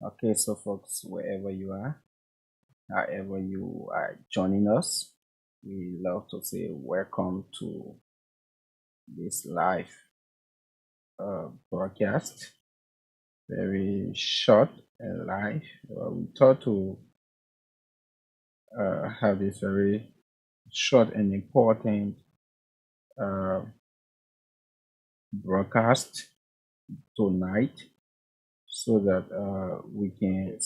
Okay, so folks, wherever you are, however you are joining us, we love to say welcome to this live broadcast. Very short and live. We thought to have this very short and important uh, broadcast tonight so that we can,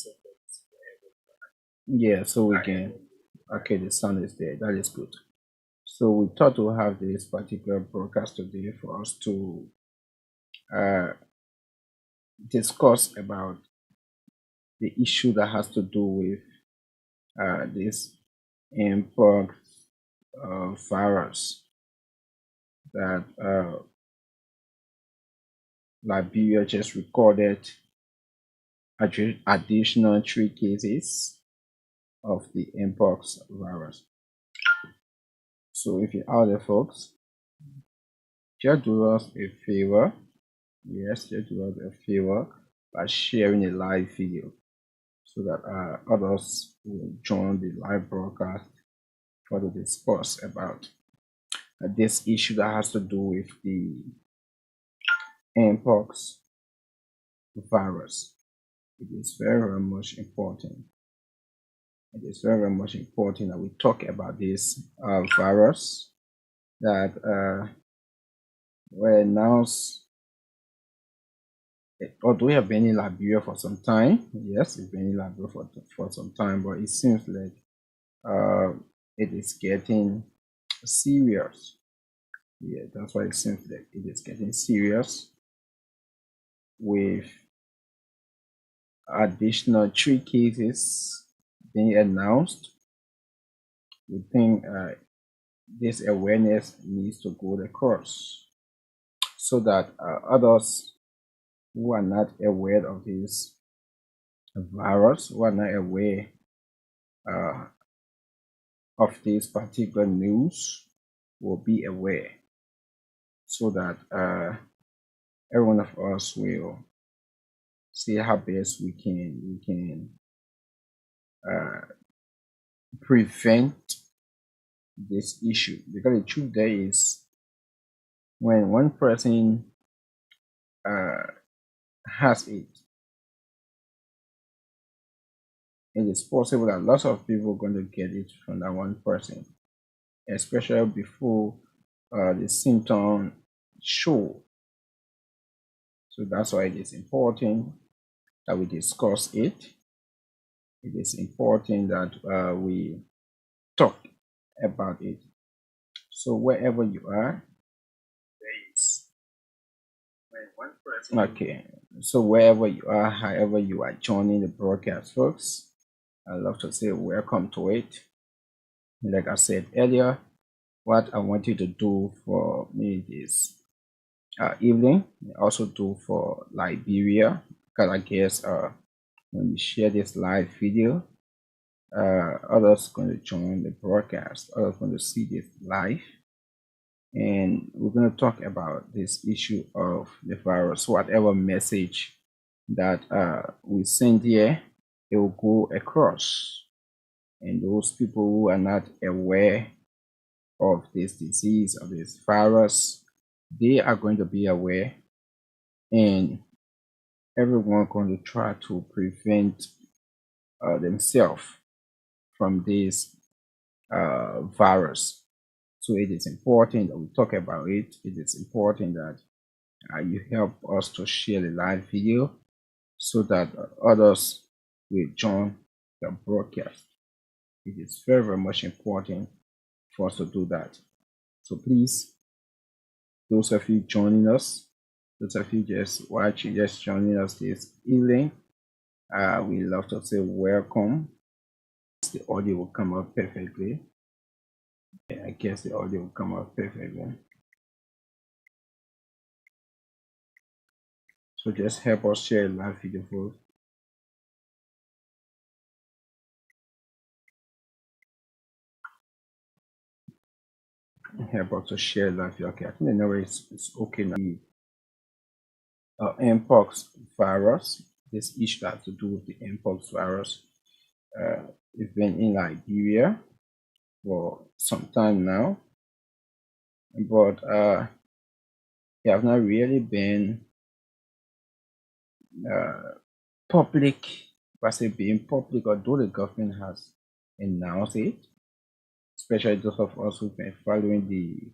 yeah, so we can, okay, the sound is there. That is good. So we thought to have this particular broadcast today for us to uh, discuss about the issue that has to do with this mpox virus that Liberia just recorded additional 3 cases of the mpox virus. So if you're out there, folks, just do us a favor. Yes, just do us a favor by sharing a live video so that others will join the live broadcast for the discuss about this issue that has to do with the mpox virus. It is very much important. It is very much important that we talk about this virus that were announced. Although we have been in Liberia for some time, yes, it's been in Liberia for some time, but it seems like it is getting serious. Yeah, that's why it seems like it is getting serious with additional 3 cases being announced. We think this awareness needs to go across so that others who are not aware of this virus, who are not aware uh, of this particular news, will be aware so that every one of us will see how best we can prevent this issue. Because the truth there is, when one person has it, it is possible that lots of people are going to get it from that one person, especially before the symptom show. So that's why it is important that we discuss it. It is important that we talk about it. So wherever you are, there is one person. Okay. So wherever you are, however you are joining the broadcast, folks, I'd love to say welcome to it. Like I said earlier, what I want you to do for me this evening, also do for Liberia, because I guess when we share this live video, others going to join the broadcast, others going to see this live, and we're going to talk about this issue of the virus. Whatever message that we send here, it will go across, and those people who are not aware of this disease, of this virus, they are going to be aware, and everyone going to try to prevent themselves from this virus. So it is important that we talk about it. It is important that you help us to share the live video so that others will join the broadcast. It is very, very much important for us to do that. So please, those of you joining us, those of you just watching, just joining us this evening, we love to say welcome. The audio will come out perfectly. Yeah, I guess the audio will come out perfectly. So just help us share the live video, folks. Help us to share live video. Okay, I think the number is okay now. Mpox virus this issue has to do with the mpox virus. It's been in Liberia for some time now, but they have not really been uh, public, if I say being public, although the government has announced it, especially those of us who've been following the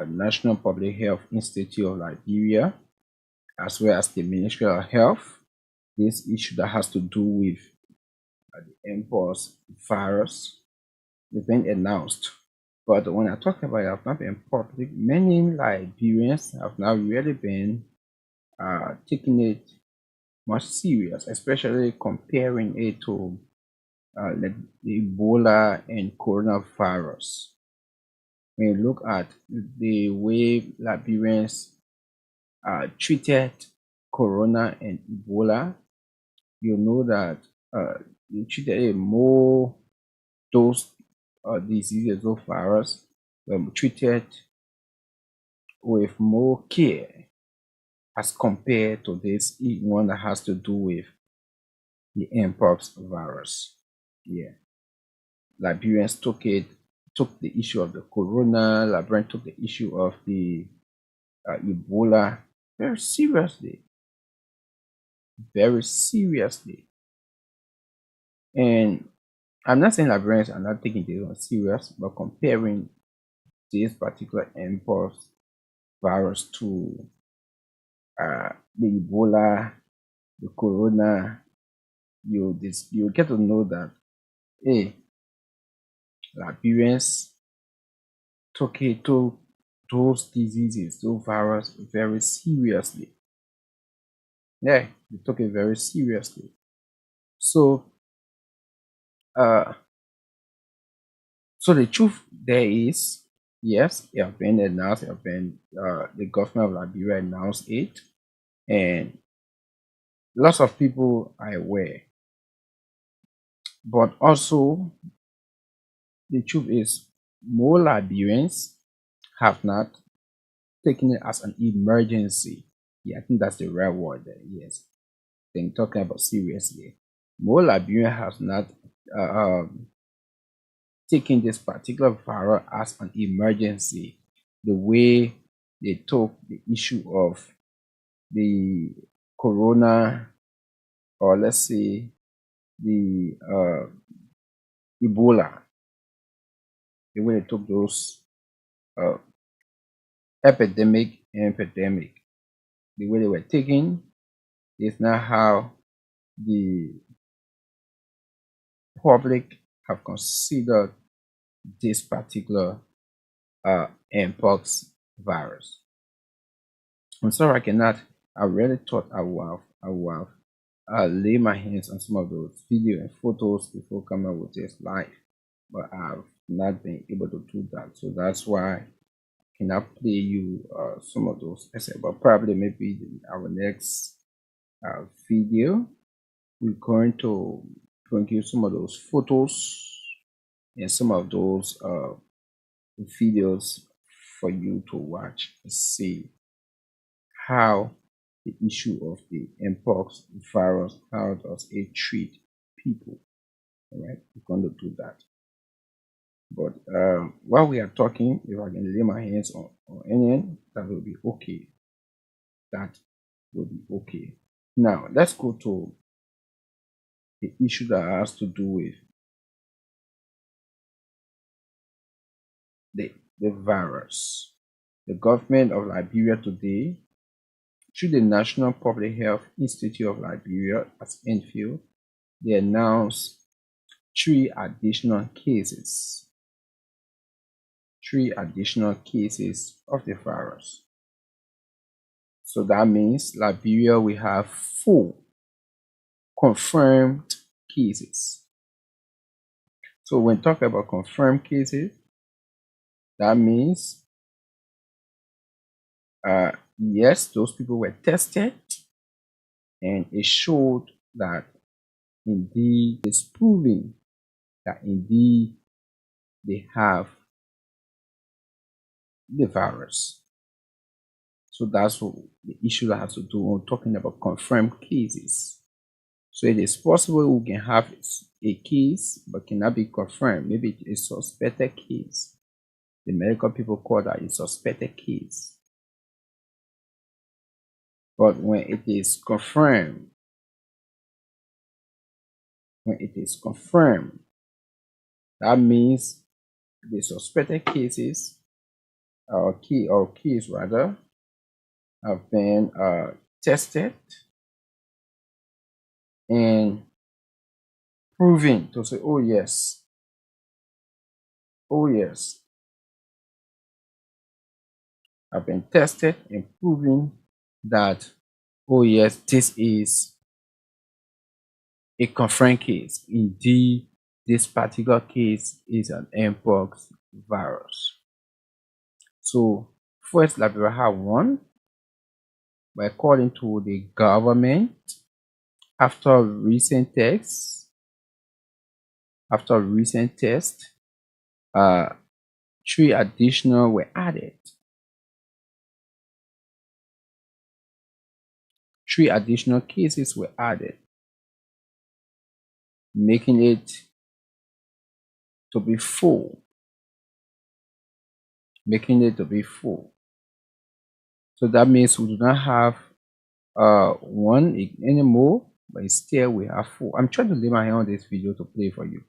National Public Health Institute of Liberia, as well as the Ministry of Health. This issue that has to do with the mpox virus has been announced. But when I talk about it, have not been public, many Liberians have not really been taking it much serious, especially comparing it to the Ebola and coronavirus. When you look at the way Liberians treated corona and Ebola, you know that they treated it more, those diseases, those virus, treated with more care as compared to this one that has to do with the mpox virus. Yeah, Liberians took the issue of the corona. Liberians took the issue of the Ebola very seriously, very seriously. And I'm not saying Liberians are not taking this one serious, but comparing this particular mpox virus to the Ebola, the corona, you get to know that, hey, Liberians took those diseases, those virus very seriously. Yeah, they took it very seriously. So uh so the truth there is, yes, it have been announced, it have been the government of Liberia announced it, and lots of people are aware. But also the truth is more Liberians have not taken it as an emergency. Yeah, I think that's the right word there. Yes. Then talking about seriously. More Liberian has not uh, um, taken this particular virus as an emergency, the way they took the issue of the corona, or let's say the Ebola, the way they took those uh, epidemic, the way they were taken is not how the public have considered this particular mpox virus. I'm sorry I cannot. I really thought I lay my hands on some of those video and photos before coming up with this live, but I've not been able to do that. So that's why I cannot play you some of those essays. But probably maybe our next video, we're going to bring you some of those photos and some of those videos for you to watch and see how the issue of the mpox virus, how does it treat people. All right, we're going to do that. But while we are talking, if I can lay my hands on any, that will be okay. That will be okay. Now let's go to the issue that has to do with the virus. The government of Liberia today, through the National Public Health Institute of Liberia, as NPHIL, they announced three additional cases of the virus. So that means Liberia will have 4 confirmed cases. So when talking about confirmed cases, that means yes, those people were tested and it showed that indeed it's proving that indeed they have the virus. So that's what the issue that has to do when talking about confirmed cases. So it is possible we can have a case but cannot be confirmed. Maybe it is a suspected case. The medical people call that a suspected case. But when it is confirmed, that means the suspected cases or case rather have been tested and proven to say, oh yes, have been tested and proven that, oh yes, this is a confirmed case. Indeed, this particular case is an mpox virus. So first, like we have one, but according to the government, after recent tests, uh, 3 additional were added. 3 additional cases were added, making it to be full. So that means we do not have one anymore, but still we have 4. I'm trying to lay my hand on this video to play for you.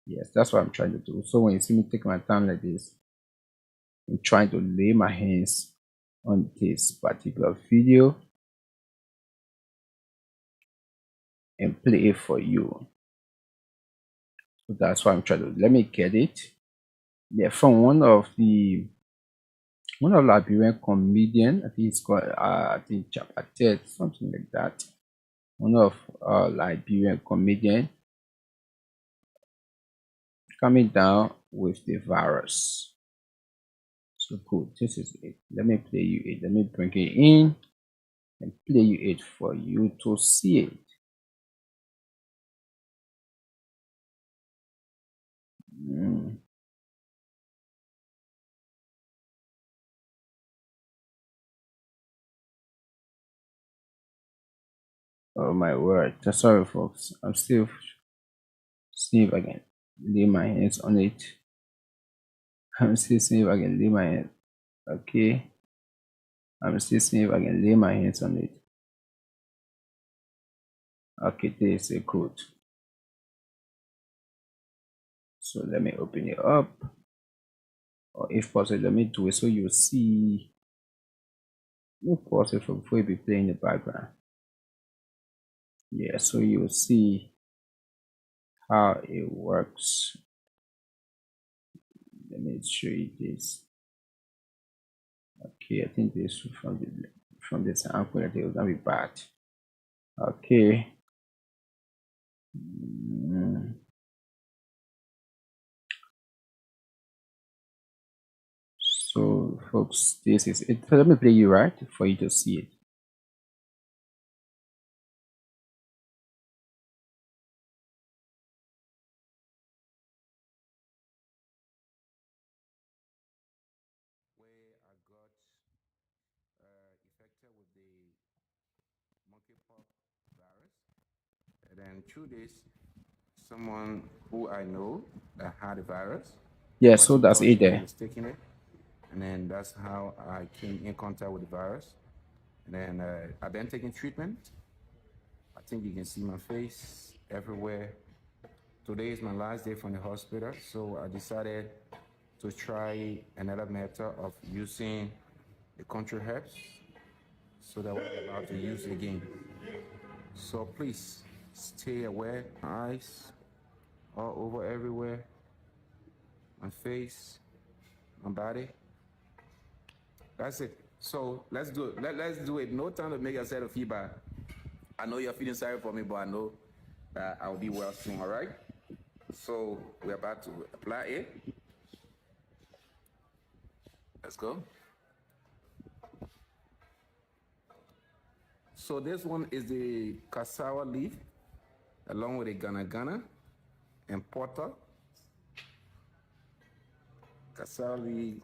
Yes, that's what I'm trying to do. So when you see me take my time like this, I'm trying to lay my hands on this particular video and play it for you. So that's what I'm trying to do. Let me get it. Yeah, from one of Liberian comedian, I think it's called I think Chapatet, something like that. One of Liberian comedian coming down with the virus. So good. This is it. Let me play you it. Let me bring it in and play you it for you to see it. Oh my word. Sorry folks. I'm still seeing if I can lay my hands on it. I'm still seeing if I can lay my hands. Okay. I'm still seeing if I can lay my hands on it. Okay, this is a code. So let me open it up. Or if possible, let me do it so you see. Let me pause it before you be playing the background. Yeah, so you'll see how it works. Let me show you this. Okay, I think this from the sample that it was gonna be bad. Okay. So folks, this is it. So let me play you right for you to see it. Where I got infected with the monkeypox virus, and then through this, someone who I know that had the virus. Yeah, so that's it there. Mistaking it, and then that's how I came in contact with the virus. And then I've been taking treatment. I think you can see my face everywhere. Today is my last day from the hospital, so I decided to try another method of using the country herbs so that we're about to use it again. So please stay aware. My eyes all over everywhere, my face, my body. That's it. So let's do it. Let's do it. No time to make yourself feel bad. I know you're feeling sorry for me, but I know that I'll be well soon, all right? So we're about to apply it. Let's go. So this one is the cassava leaf along with the gana and porter. Cassava leaf,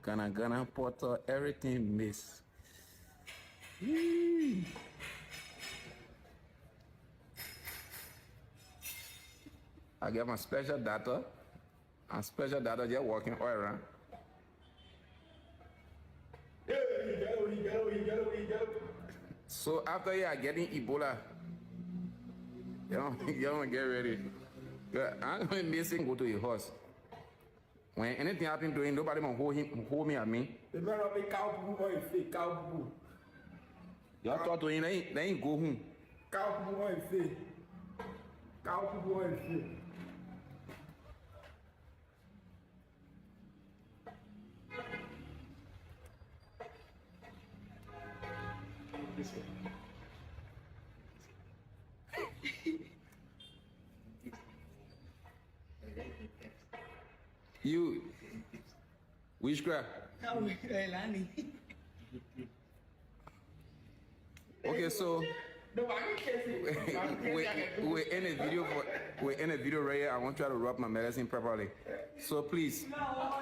gana porter, everything mixed I get my special data and special data just walking all around. So after you are getting Ebola, you don't get ready. I'm going to go to your horse. When anything happen to him, nobody will hold me at me. The man of the cow poo or fake cow poo. You talk to him, they ain't go home. Cow poo or fake. Cow poo or fake. This way. You witchcraft. Okay, so we're in a video right here. I want you to rub my medicine properly. So please,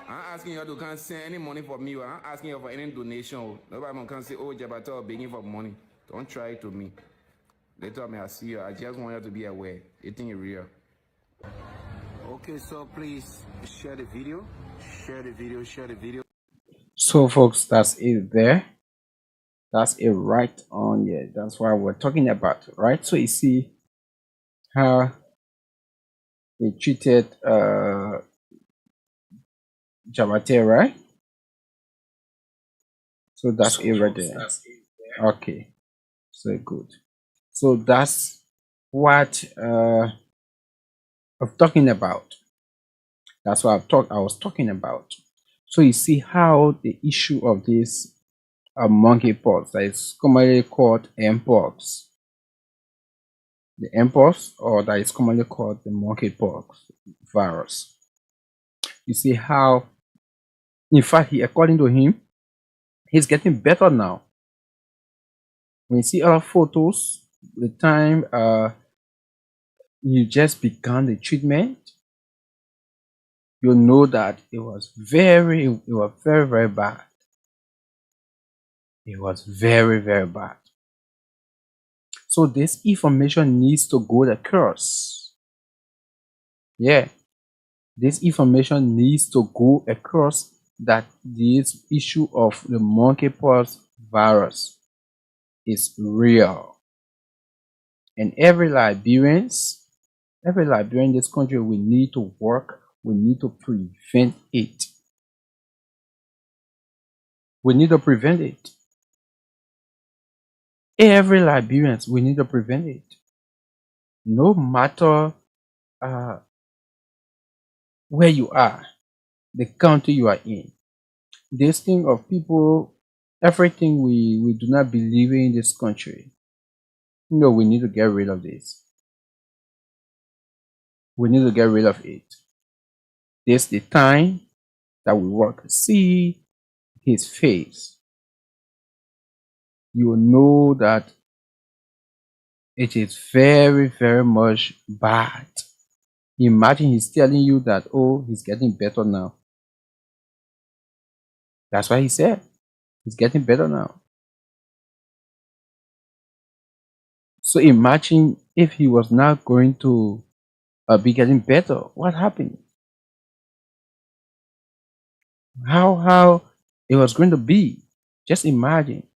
I'm asking you to can't send any money for me. I'm asking you for any donation. Nobody can say, oh, Jabata begging for money. Don't try it to me. Later on, I see you. I just want you to be aware. You think it's real. Okay, so please share the video. Share the video. Share the video. So, folks, that's it there. That's it right on. Yeah, that's what we're talking about, right? So you see how they treated Jabate, right? So that's it right there. Okay, so good. So that's what I'm talking about. That's what I was talking about. So you see how the issue of this monkeypox, that is commonly called mpox, the mpox, or that is commonly called the monkeypox virus. You see how, in fact, according to him, he's getting better now. When you see other photos, the time you just began the treatment, you'll know that it was very, very bad. It was very, very bad. So this information needs to go across. Yeah, this information needs to go across that this issue of the monkeypox virus is real. And every Liberian in this country, we need to work, we need to prevent it. We need to prevent it. Every Liberians, we need to prevent it. No matter where you are, the country you are in. This thing of people, everything we do not believe in this country, we need to get rid of this. We need to get rid of it. This is the time that we work. See his face. You will know that it is very, very much bad. Imagine he's telling you that, oh, he's getting better now. That's what he said. He's getting better now. So imagine if he was not going to be getting better. What happened? How it was going to be? Just imagine.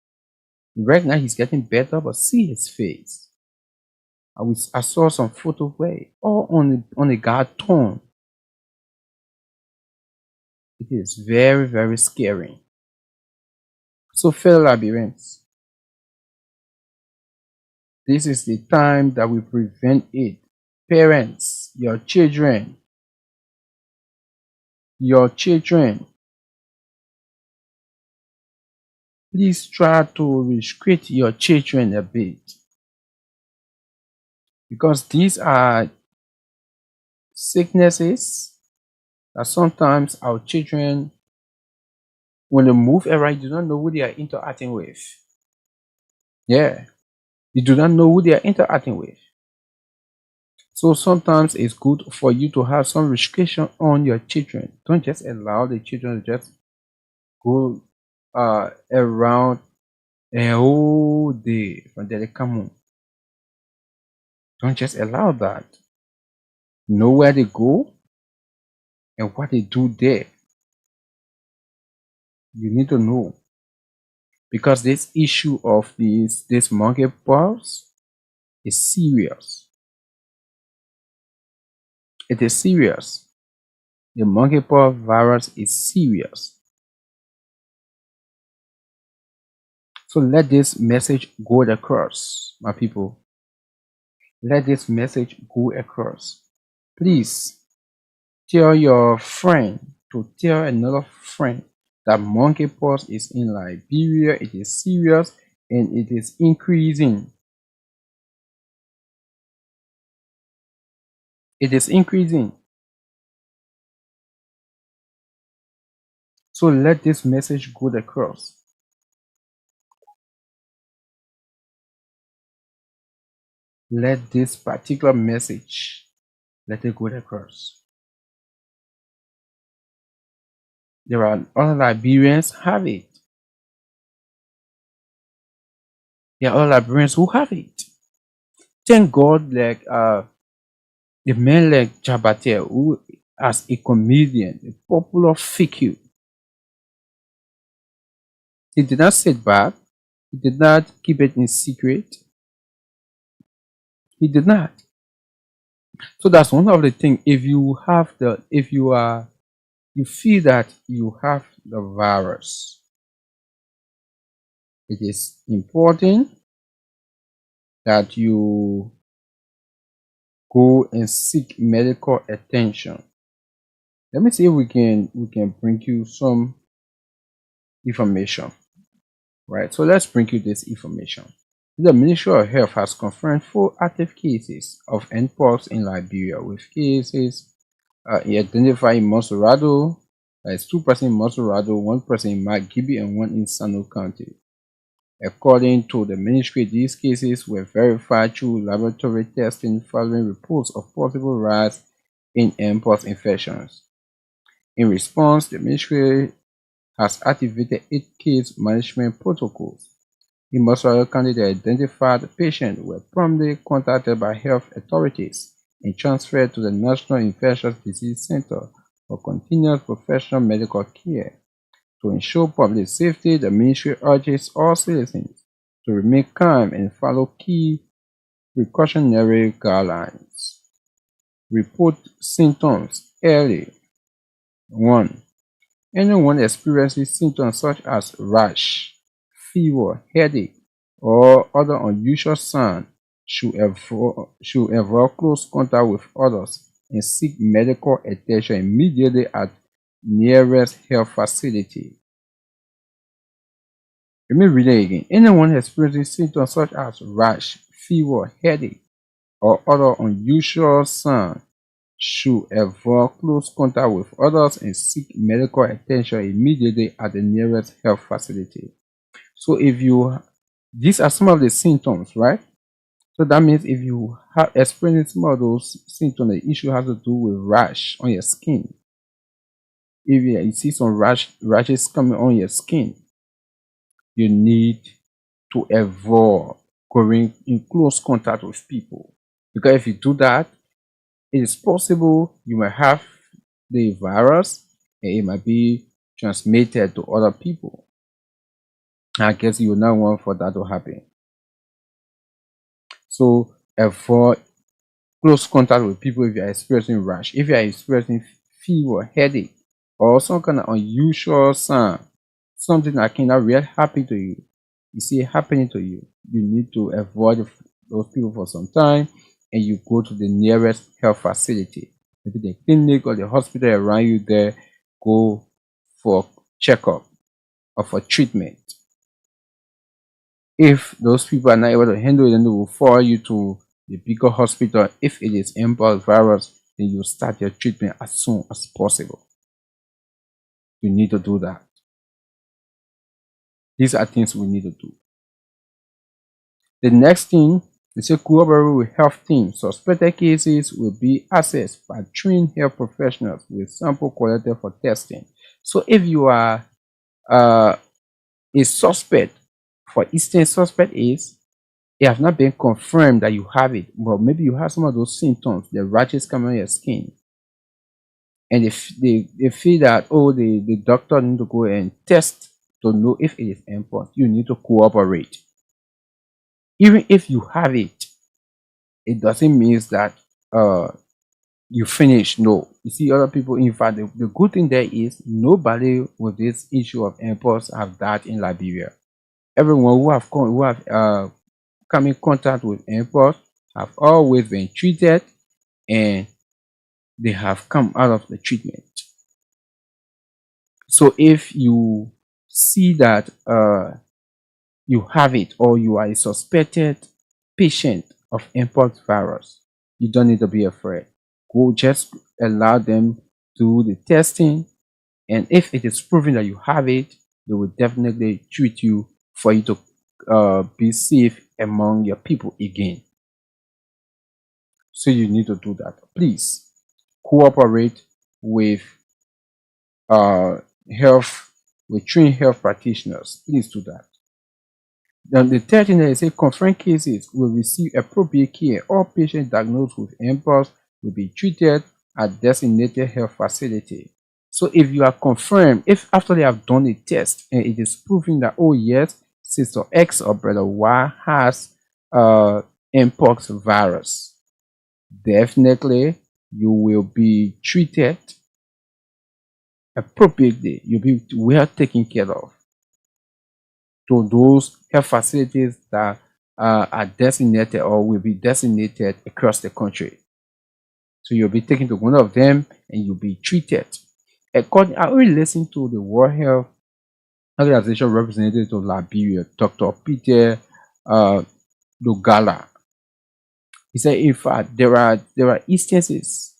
Right now he's getting better, but see his face. I saw some photo where all on a guard tone. It is very, very scary. So, fellow Liberians, this is the time that we prevent it. Parents, your children, please try to restrict your children a bit, because these are sicknesses that sometimes our children, when they move around, you do not know who they are interacting with. Yeah, you do not know who they are interacting with. So sometimes it's good for you to have some restriction on your children. Don't just allow the children to just go around a whole day from there they come home. Don't just allow that. Know where they go and what they do there. You need to know. Because this issue of this monkeypox is serious. It is serious. The monkeypox virus is serious. So let this message go across, my people. Let this message go across. Please tell your friend to tell another friend that monkeypox is in Liberia. It is serious and it is increasing. It is increasing. So let this message go across. Let this particular message, let it go across. There are other Liberians have it. There are other Liberians who have it. Thank God, like a man like Jabate, who as a comedian, a popular figure, he did not sit back. He did not keep it in secret. He did not. So that's one of the things. If you have the, if you are, you feel that you have the virus, it is important that you go and seek medical attention. Let me see if we can bring you some information. Right. So let's bring you this information. The Ministry of Health has confirmed 4 active cases of mpox in Liberia, with cases identified in Monserrado. That's 2 persons in Monserrado, 1 person in Magibi, and 1 in Sano County. According to the ministry, these cases were verified through laboratory testing following reports of possible rise in mpox infections. In response, the ministry has activated 8 case management protocols. In Monserrado County, the identified patients were promptly contacted by health authorities and transferred to the National Infectious Disease Center for continuous professional medical care. To ensure public safety, the ministry urges all citizens to remain calm and follow key precautionary guidelines. Report symptoms early. 1. Anyone experiencing symptoms such as rash, fever, headache, or other unusual signs should avoid close contact with others and seek medical attention immediately at nearest health facility. Let me read it again. Anyone experiencing symptoms such as rash, fever, headache, or other unusual signs should avoid close contact with others and seek medical attention immediately at the nearest health facility. So if you, these are some of the symptoms, right? So that means if you have experienced some of those symptoms, the issue has to do with rash on your skin. If you see some rashes coming on your skin, you need to avoid going in close contact with people. Because if you do that, it is possible you might have the virus and it might be transmitted to other people. I guess you will not want for that to happen. So avoid close contact with people if you are experiencing rash, if you are experiencing fever, headache, or some kind of unusual sign, something that cannot really happen to you. You see it happening to you, you need to avoid those people for some time and you go to the nearest health facility. Maybe the clinic or the hospital around you there, go for checkup or for treatment. If those people are not able to handle it, then they will refer you to the bigger hospital. If it is mpox virus, then you start your treatment as soon as possible. You need to do that. These are things we need to do. The next thing, they say cooperate with health teams. Suspected cases will be assessed by trained health professionals with sample collected for testing. So if you are a suspect for instance, suspect is it has not been confirmed that you have it, but maybe you have some of those symptoms, the rashes coming on your skin, and they feel that, oh, the doctor need to go and test to know if it is mpox. You need to cooperate. Even if you have it, it doesn't mean that uh you finish. No, you see, other people. In fact, the good thing there is nobody with this issue of mpox have that in Liberia. Everyone who have come in contact with mpox have always been treated, and they have come out of the treatment. So if you see that you have it, or you are a suspected patient of mpox virus, you don't need to be afraid. Go, just allow them to do the testing, and if it is proven that you have it, they will definitely treat you for you to be safe among your people again. So you need to do that. Please cooperate with uh, health, with trained health practitioners. Please do that. Then the third thing is, confirmed cases will receive appropriate care. All patients diagnosed with mpox will be treated at designated health facility. So if you are confirmed, if after they have done a test and it is proven that, oh yes, sister X or brother Y has mpox virus, definitely you will be treated appropriately. You'll be well taken care of to those health facilities that are designated or will be designated across the country. So you'll be taken to one of them and you'll be treated. I already listened to the World Health Organization representative of Liberia, Dr. Peter Lugala. He said, in fact, there are instances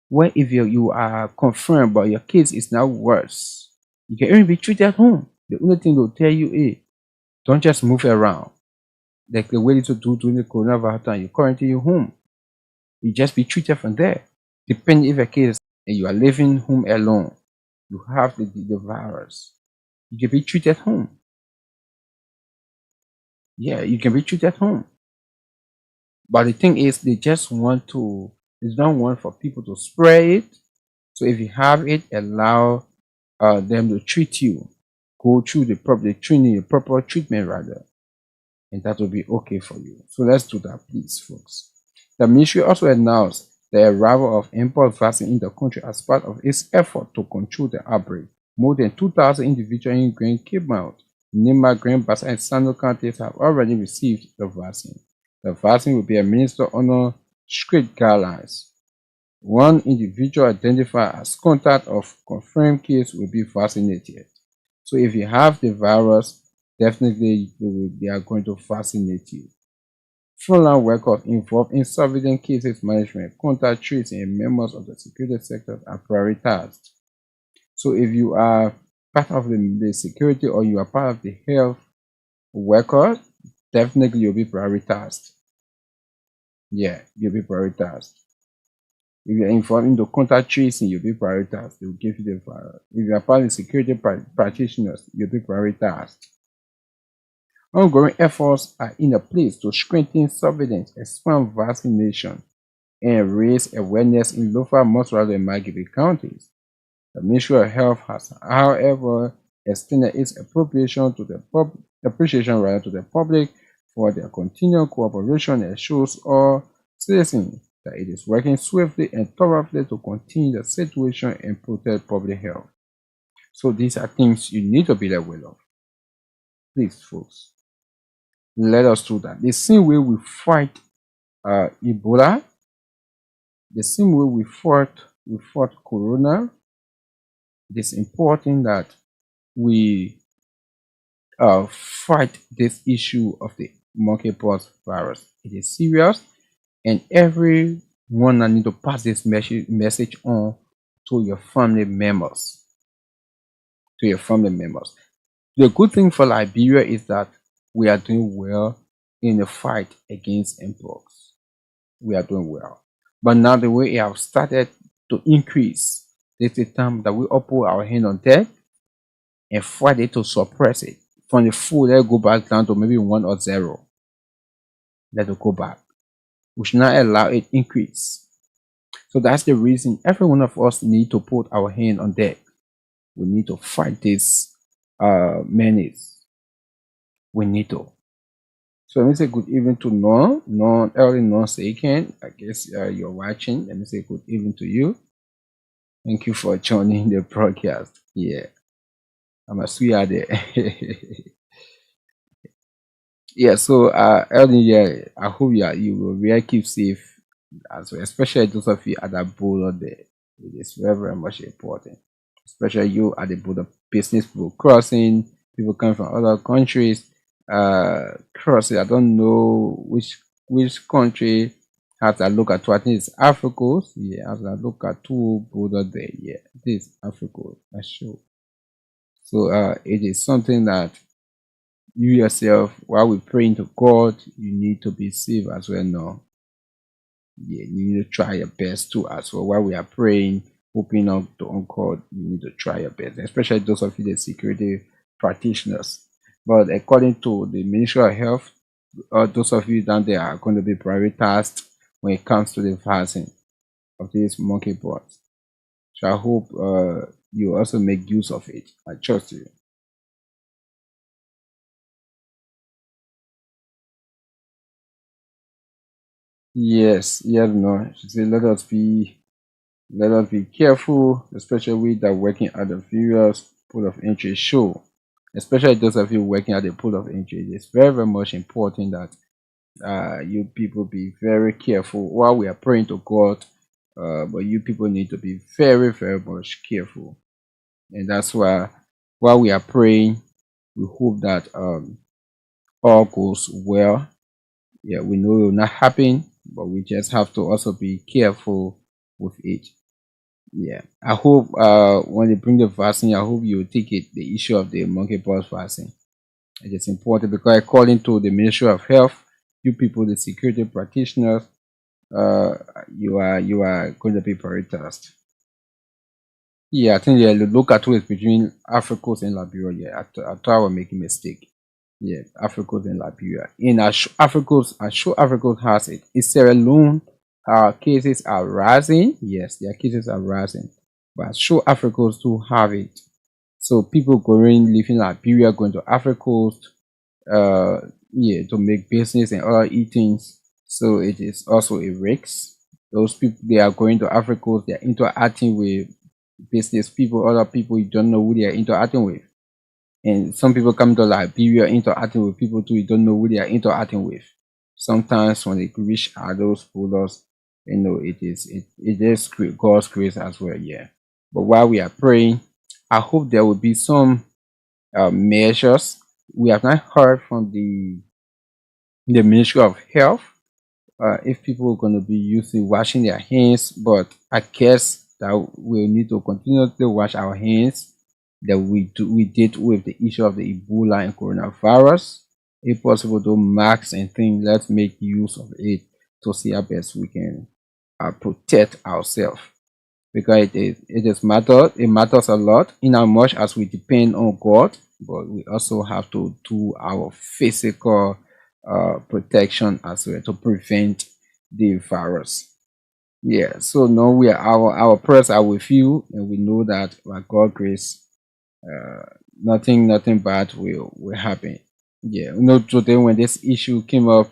where if you are confirmed but your case is now worse, you can even be treated at home. The only thing they'll tell you is, don't just move around like the way to do during the coronavirus time. You're currently home. You just be treated from there. Depending if a case and you are living home alone, you have the virus, you can be treated at home. Yeah, you can be treated at home. But the thing is, they don't want for people to spread it. So if you have it, allow them to treat you. Go through the proper training, the proper treatment rather, and that will be okay for you. So let's do that, please, folks. The ministry also announced the arrival of mpox vaccine in the country as part of its effort to control the outbreak. More than 2,000 individuals in Grand Cape Mount, Nima, Grand Bassa, and Sano counties have already received the vaccine. The vaccine will be administered under strict guidelines. One individual identified as contact of confirmed case will be vaccinated. So if you have the virus, definitely they are going to vaccinate you. Frontline workers involved in surveillance cases management, contact tracing, and members of the security sector are prioritized. So if you are part of the security or you are part of the health worker, definitely you'll be prioritized. Yeah, you'll be prioritized. If you're involved in the contact tracing, you'll be prioritized. They will give you the virus. If you are part of the security practitioners, you'll be prioritized. Ongoing efforts are in place to strengthen surveillance, expand vaccination, and raise awareness in local, Montreal, and Margibi counties. The Ministry of Health has, however, extended its appreciation to the public for their continued cooperation and shows all citizens that it is working swiftly and thoroughly to contain the situation and protect public health. So these are things you need to be aware of. Please, folks, let us do that. The same way we fight Ebola, the same way we fought Corona, it is important that we fight this issue of the monkeypox virus. It is serious, and everyone need to pass this message on to your family members. The good thing for Liberia is that we are doing well in the fight against mpox. We are doing well. But now the way it has started to increase, it's the time that we all put our hand on that and fight it to suppress it. from the full, let it go back down to maybe 1 or 0. Let it go back. We should not allow it increase. So that's the reason every one of us need to put our hand on deck. We need to fight this menace. We need to. So let me say good evening to early non-second. I guess you're watching. Let me say good evening to you. Thank you for joining the broadcast. Yeah, I'm a sweetheart there. Yeah, so Eldon, yeah, I hope you will really keep safe as well, especially those of you at that border there. It is very, very much important. Especially you at the border, business people crossing, people coming from other countries, crossing. I don't know which country has a look at two. I think it's Africa. Yeah, has a look at two border there. Yeah, this is Africa. That's sure. So it is something that you yourself, while we're praying to God, you need to be safe as well now. Yeah, you need to try your best too as well. While we are praying, hoping on God, you need to try your best, especially those of you the security practitioners. But according to the Ministry of Health, those of you down there are going to be prioritized when it comes to the vaccine of this monkeypox. So I hope you also make use of it. I trust you. Yes, yes, no. She said, let us be careful, especially with that working at the various pool of entry show. Especially those of you working at the pool of entry. It's very, very much important that you people be very careful while we are praying to God. But you people need to be very, very much careful. And that's why while we are praying, we hope that all goes well. Yeah, we know it will not happen, but we just have to also be careful with it. Yeah, I hope when they bring the vaccine, I hope you take it the issue of the monkeypox vaccine. It is important because according to the Ministry of Health, you people, the security practitioners, uh, you are going to be prioritized. Yeah, I think the look at it between Africa and Liberia. Yeah, I thought I was making a mistake. Yeah, Africa and Liberia. In I'm sure Africa has it. In Sierra Leone, cases are rising. Yes, their cases are rising. But I'm sure Africa do have it. So people going living Liberia, going to Africa, uh, yeah, to make business and other eatings. So it is also a risk. Those people they are going to Africa, they are interacting with business people, other people you don't know who they are interacting with. And some people come to Liberia interacting with people too you don't know who they are interacting with. Sometimes when they reach those borders, it is God's grace as well, yeah. But while we are praying, I hope there will be some measures. We have not heard from the Ministry of Health if people are going to be using washing their hands, but I guess that we need to continue to wash our hands that we did with the issue of the Ebola and coronavirus. If possible, to masks and things, let's make use of it to see how best we can protect ourselves because it matters a lot in as much as we depend on God, but we also have to do our physical protection as well to prevent the virus. Yeah, so now we are our prayers are with you, and we know that by God's grace, uh, nothing bad will happen. Yeah, today when this issue came up,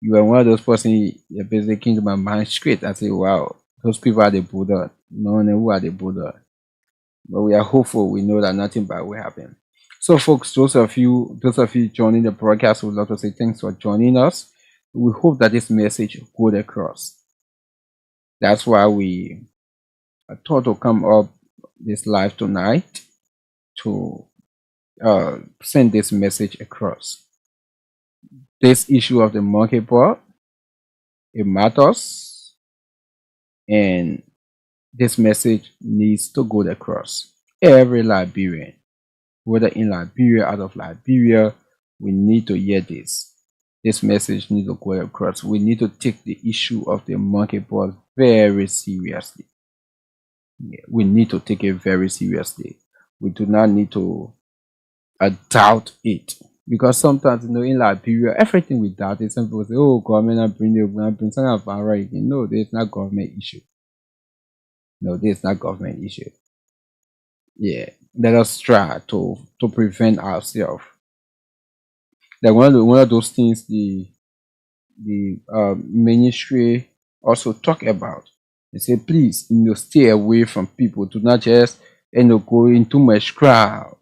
you were one of those person that basically came to my mind straight. I say, wow, those people are the Buddha. No one who are the Buddha. But we are hopeful. We know that nothing bad will happen. So, folks, those of you joining the broadcast, would love to say thanks for joining us. We hope that this message goes across. That's why we thought to come up this live tonight to send this message across. This issue of the monkeypox, it matters, and this message needs to go across. Every Liberian, whether in Liberia, out of Liberia, we need to hear this. This message needs to go across. We need to take the issue of the monkeypox very seriously. Yeah, we need to take it very seriously. We do not need to doubt it. Because sometimes, in Liberia, everything we doubt it. Some people say, oh, government are bring some of our right. No, there's not government issue. No, there's not government issue. Yeah. Let us try to prevent ourselves. Like one of those things the ministry also talk about. They say, please, stay away from people. Do not just go in too much crowd.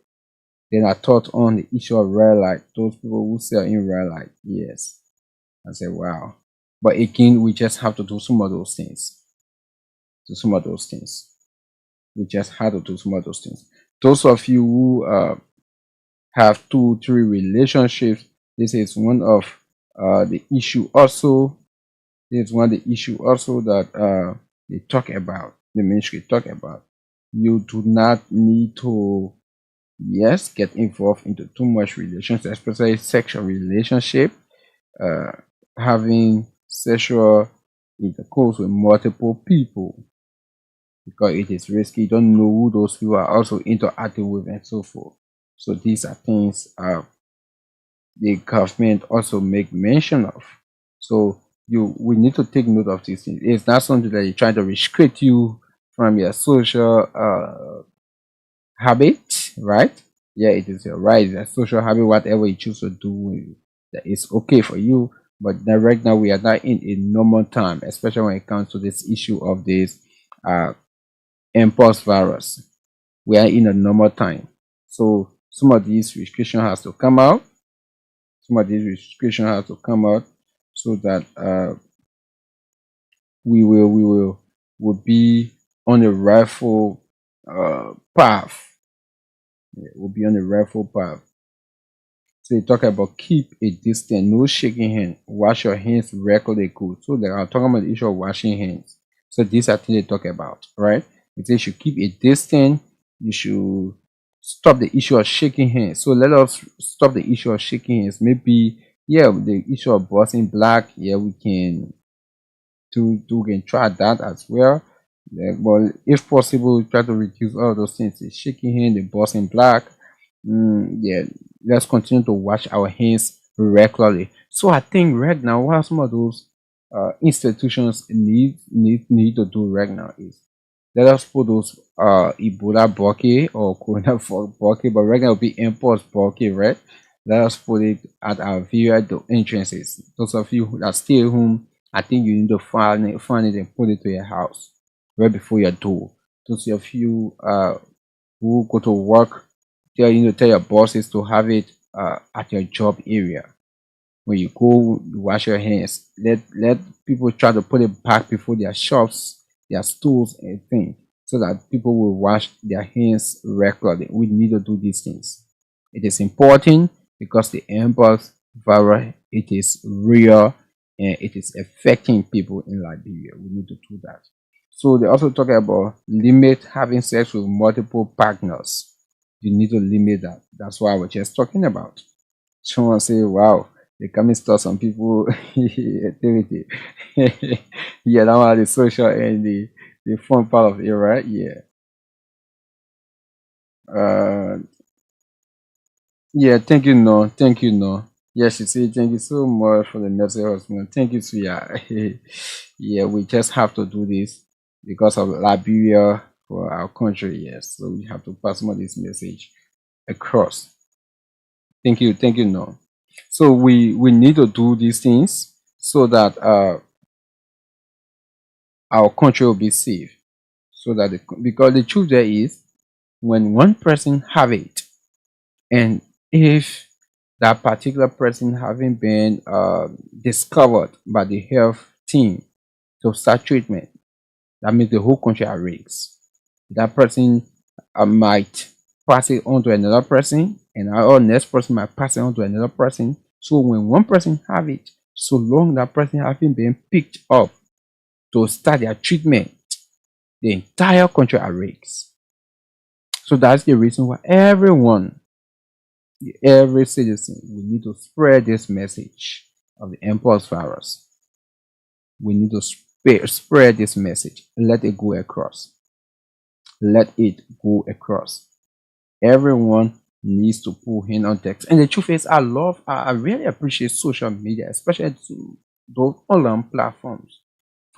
Then I thought on the issue of red light. Those people who sell in red light, yes. I said, wow. But again, we just have to do some of those things. Do some of those things. We just have to do some of those things. Those of you who have 2, 3 relationships, this is one of the issue also. This is one of the issue also that they talk about. The ministry talk about. You do not need to, yes, get involved into too much relationship, especially sexual relationship. Having sexual intercourse with multiple people, because it is risky. You don't know who those people are also interacting with and so forth. So these are things the government also make mention of. So we need to take note of these things. It's not something that you're trying to restrict you from your social habit, right? Yeah, it is your right, a social habit, whatever you choose to do, that is okay for you. But right now we are not in a normal time, especially when it comes to this issue of this uh, impulse virus. We are in a normal time, so some of these restriction has to come out. Some of these restriction has to come out so that we will be on a rightful path. Yeah, we'll be on a rightful path. So they talk about keep a distance, no shaking hand, wash your hands regularly good. So they are talking about the issue of washing hands. So these are things they talk about, right? It says you keep a distance, you should stop the issue of shaking hands. So let us stop the issue of shaking hands. Maybe, yeah, the issue of busting black, yeah, we can try that as well. Yeah, but if possible, try to reduce all those things, the shaking hand, the busting black. Yeah, let's continue to wash our hands regularly. So I think right now, what some of those institutions need to do right now is let us put those Ebola bucket or Corona bucket, but right now it'll be impulse bucket, right? Let us put it at our viewer entrances. Those of you that stay home, I think you need to find it and put it to your house right before your door. Those of you who go to work, tell your bosses to have it at your job area. When you go, you wash your hands. Let people try to put it back before their shops, their stores, and things, so that people will wash their hands regularly. We need to do these things. It is important because the impulse virus, it is real and it is affecting people in Liberia. We need to do that. So they also talk about limit having sex with multiple partners. You need to limit that. That's what I was just talking about. Someone say, wow, they come and start some people activity. Yeah, that one the social and the fun part of it, right? Yeah. Uh yeah, thank you, no. Thank you, no. Yes, she said thank you so much for the message, husband. Thank you, Suya. Yeah, we just have to do this because of Liberia for our country, yes. So we have to pass some of this message across. Thank you, no. So we need to do these things so that our country will be safe. So that because the truth there is, when one person have it, and if that particular person having been discovered by the health team to start treatment, that means the whole country at risk. That person might pass it on to another person, and our next person might pass it on to another person. So when one person have it, so long that person having been picked up to start their treatment, the entire country at risk. So that's the reason why every citizen, we need to spread this message of the impulse virus. We need to spread this message. Let it go across. Let it go across. Everyone needs to pull in on text. And the truth is, I really appreciate social media, especially those online platforms.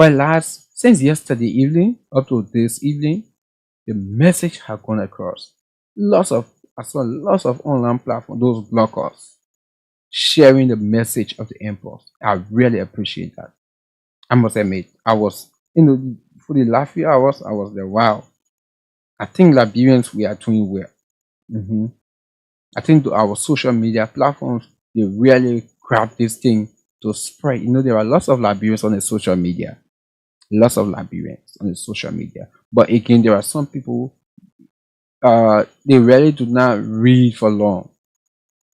Since yesterday evening up to this evening, the message has gone across. I saw lots of online platforms, those bloggers, sharing the message of the impulse. I really appreciate that. I must admit, I was, for the last few hours, I was there. Wow. I think Liberians, we are doing well. Mhm. I think our social media platforms, they really grab this thing to spread. There are lots of Liberians on the social media, lots of Liberians on the social media. But again, there are some people, they really do not read for long.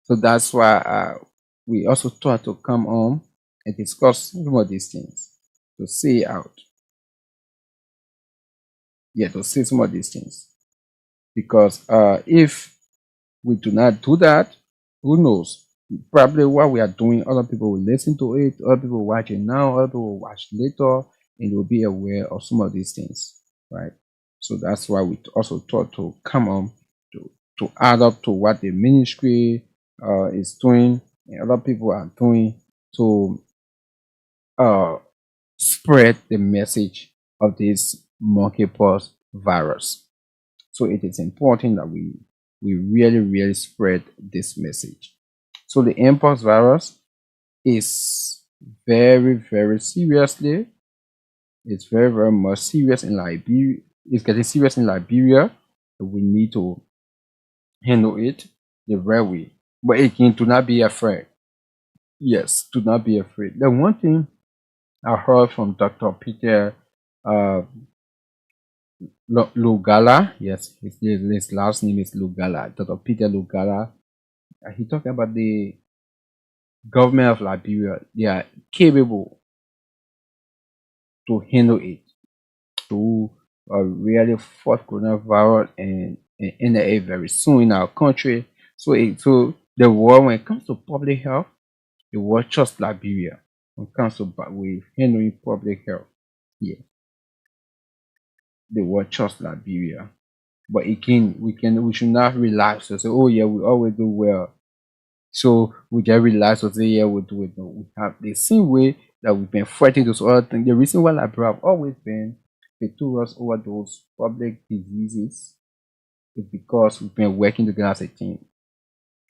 So that's why we also try to come on and discuss some of these things to say out. Yeah, to say some of these things. Because if we do not do that, who knows? Probably what we are doing, other people will listen to it, other people will watch it now, other people will watch later, and they will be aware of some of these things, right? So that's why we also thought to come on to add up to what the ministry is doing and other people are doing to uh, spread the message of this monkeypox virus. So it is important that we really, really spread this message. So the mpox virus is very, very seriously. It's very, very much serious in Liberia. It's getting serious in Liberia. We need to handle it the right way. But again, do not be afraid. Yes, do not be afraid. The one thing I heard from Dr. Peter uh, Lugala, yes, his last name is Lugala, Dr. Peter Lugala. He talked about the government of Liberia. They are capable to handle it, to really fight coronavirus and end it very soon in our country. So the world, when it comes to public health, the world trusts Liberia when it comes to with handling public health. Yeah, the world trusts Liberia. But again, we should not relax and say, oh yeah, we always do well. So we just relax and say, yeah, we'll do it. No, we have the same way that we've been fighting those other things. The reason why Liberia have always been victorious over those public diseases is because we've been working together as a team.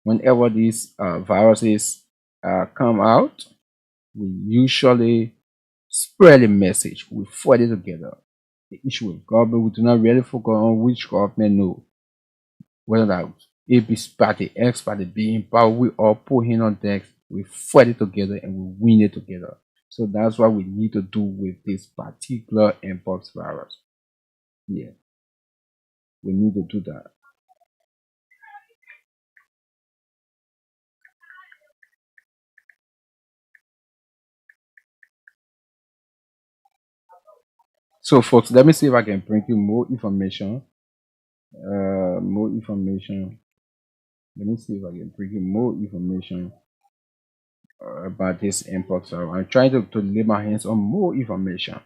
Whenever these viruses come out, we usually spread a message. We fight it together. The issue with government, we do not really focus on which government no. Whether that A B party, X party, B in power, we all put in on decks, we fight it together and we win it together. So that's what we need to do with this particular mpox virus. Yeah, we need to do that. So folks, let me see if I can bring you more information. More information. Let me see if I can bring you more information about this mpox virus. I'm trying to lay my hands on more information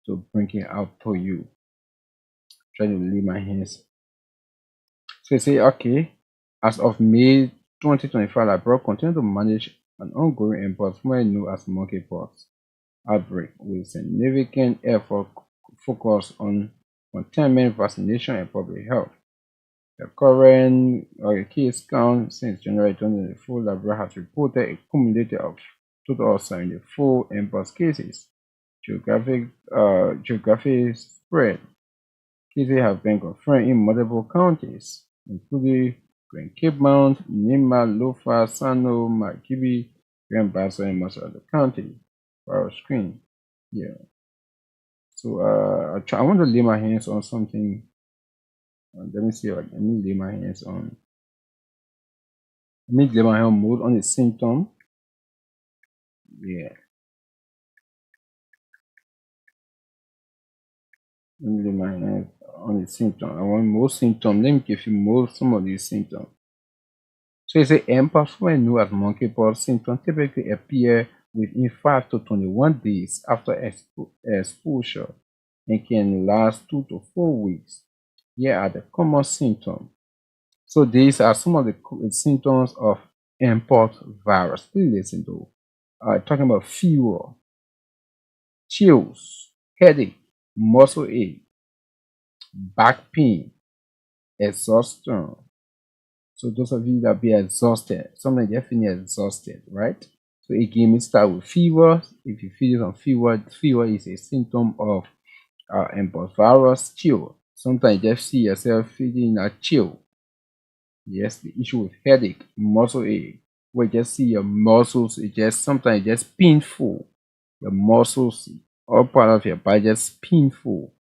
to bring it out to you. Trying to lay my hands. So you say, okay, as of May 2025, Liberia continue to manage an ongoing mpox, formerly known as monkeypox outbreak, with significant effort focused on containment, vaccination, and public health. The current case count since January 2024, Liberia has reported a cumulative of total of 74 mpox cases. Geographic spread. Cases have been confirmed in multiple counties, including Grand Cape Mount, Nima, Lofa, Sano, Makibi, Grand Basso, and most of the county. For our screen. Yeah. So I want to lay my hands on something. Let me see. Let me lay my hands on. Let me lay my hand mode on the symptom. Yeah. Let me lay my hands on the symptom. I want more symptoms. Let me give you more some of these symptoms. So it's a mpox, when known as monkeypox, symptoms typically appear within 5 to 21 days after exposure and can last 2 to 4 weeks. Here are the common symptoms. So these are some of the symptoms of mpox virus. Please listen to talking about fever, chills, headache, muscle ache, back pain, exhaustion. So those of you that be exhausted, sometimes you're feeling exhausted, right? So again, we start with fever. If you feel some fever, fever is a symptom of mpox virus. Chill. Sometimes you just see yourself feeling a chill. Yes, the issue with headache, muscle ache, where you just see your muscles, it just sometimes just painful. The muscles, all part of your body just painful.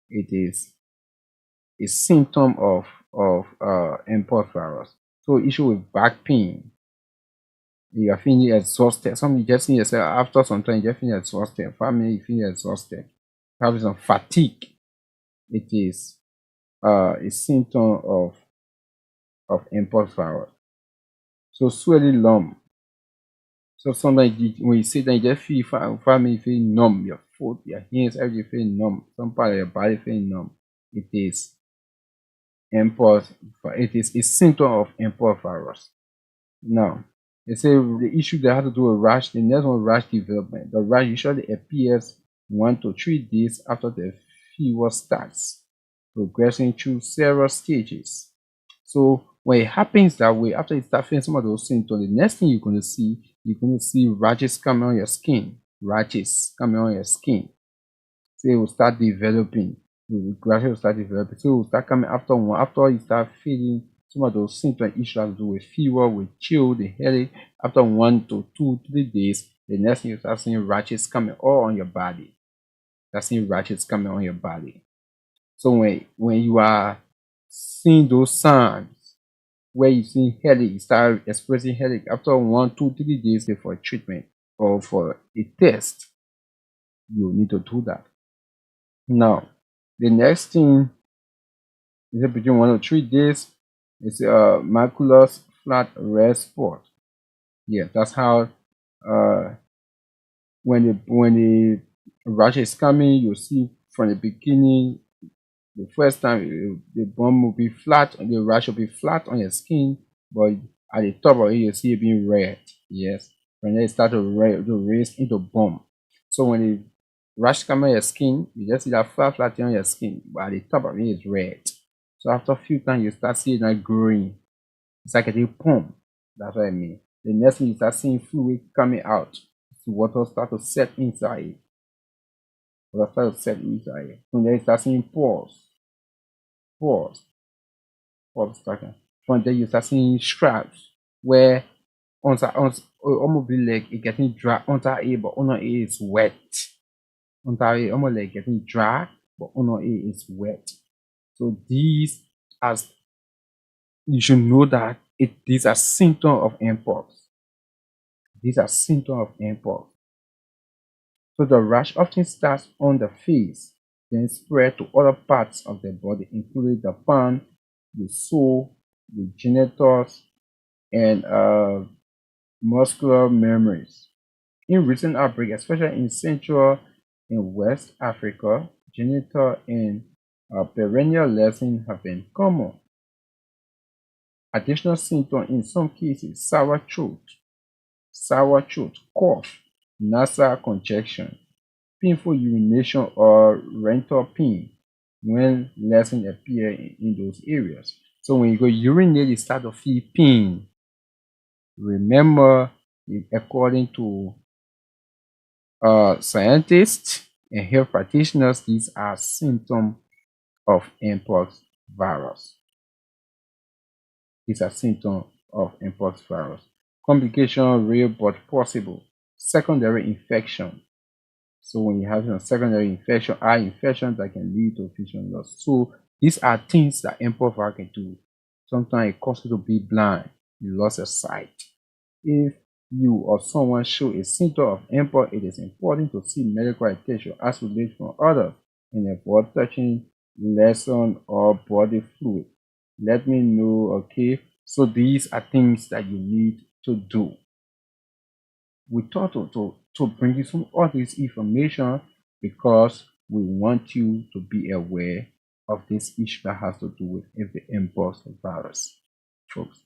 It is a symptom of mpox virus. So issue with back pain, you are feeling exhausted. Some you just see yourself after some time, you just feel exhausted. Family, you feel exhausted. Having some fatigue. It is a symptom of mpox virus. So swelling lump. So sometimes when you sit down, you just feel family feel numb. Your foot, your hands, everything feel numb. Some part of your body feel numb. It is mpox. It is a symptom of mpox virus. Now, they say the issue that has to do with rash, the next one rash development. The rash usually appears 1 to 3 days after the fever starts, progressing through several stages. So when it happens that way, after you start feeling some of those symptoms, the next thing you're going to see rashes coming on your skin. Rashes coming on your skin. So it will start developing. It will gradually start developing. So it will start coming after you start feeling some of those symptoms issues have to do with fever, with chill, the headache. After 1 to 2, 3 days, the next thing you start seeing rashes coming all on your body. Start seeing rashes coming on your body. So when you are seeing those signs where you see headache, you start expressing headache after 1, 2, 3 days for treatment or for a test, you need to do that. Now, the next thing is between 1 to 3 days. It's a maculous flat red spot. Yeah, that's how when the rash is coming, you see from the beginning, the first time the bump will be flat, and the rash will be flat on your skin, but at the top of it, you see it being red. Yes, when they start to raise into bump. So when the rash comes on your skin, you just see that flat on your skin, but at the top of it is red. So after a few times, you start seeing that growing. It's like a pump. That's what I mean. The next thing you start seeing fluid coming out. So water start to set inside it. Water start to set inside it. And then you start seeing pores. Pores. Pores starting. From there you start seeing straps where almost be like it getting dry under it, but under it is wet. Under it almost like getting dry, but under it is wet. So these as you should know that these are symptoms of mpox. These are symptoms of mpox. So the rash often starts on the face, then spread to other parts of the body, including the palm, the sole, the genitals, and muscular memories. In recent outbreaks, especially in Central and West Africa, genital and perennial lesions have been common. Additional symptoms in some cases: sour throat, cough, nasal congestion, painful urination or rectal pain when lesions appear in those areas. So when you go urinate, you start to feel pain. Remember, according to scientists and health practitioners, these are symptoms of mpox virus. These are symptoms of mpox virus. Complication real but possible. Secondary infection. So when you have a secondary infection, eye infection that can lead to vision loss. So these are things that mpox virus can do. Sometimes it causes you to be blind. You lost your sight. If you or someone show a symptom of mpox, it is important to seek medical attention, isolate from others, and avoid touching lesion or body fluid. Let me know, okay? So these are things that you need to do. We thought to bring you some all this information because we want you to be aware of this issue that has to do with the mpox virus. folks.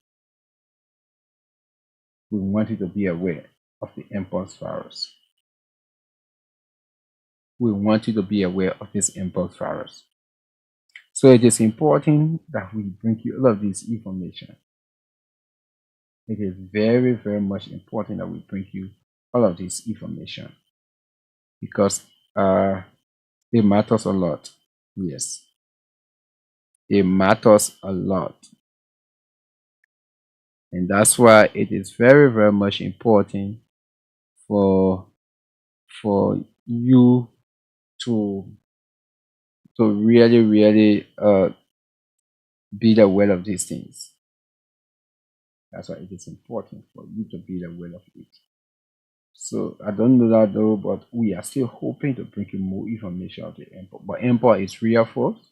We want you to be aware of the impulse virus. We want you to be aware of this impulse virus. So it is important that we bring you all of this information. It is very, very much important that we bring you all of this information because it matters a lot. Yes, it matters a lot. And that's why it is very, very much important for you to really, really be aware of these things. That's why it is important for you to be aware of it. So I don't know that though, but we are still hoping to bring you more information of the impulse. But impulse is real, folks.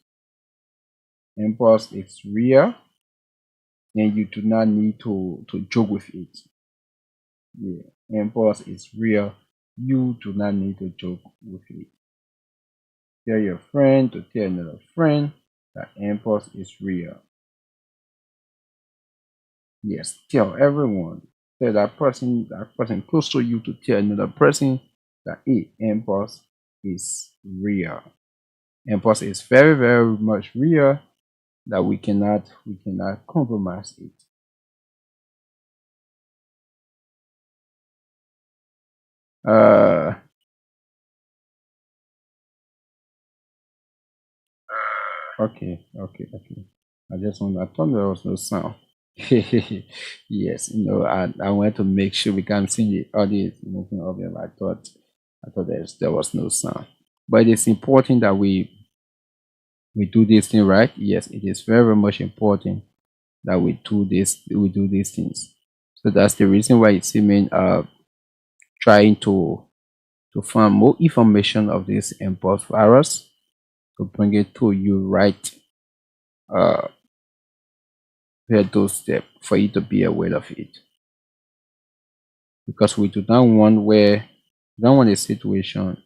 Impulse is real, and you do not need to joke with it. Yeah, impulse is real. You do not need to joke with it. Tell your friend to tell another friend that impulse is real. Yes, tell everyone. Tell that person close to you to tell another person that impulse is real. Impulse is very, very much real that we cannot compromise it. Okay. I thought there was no sound. Yes, I wanted to make sure we can see the audience moving over. I thought there was no sound. But it is important that we do this thing right. Yes, it is very, very much important that we do these things. So that's the reason why it's even trying to find more information of this impulse virus to bring it to you right where those steps for you to be aware of it. Because we do not want a situation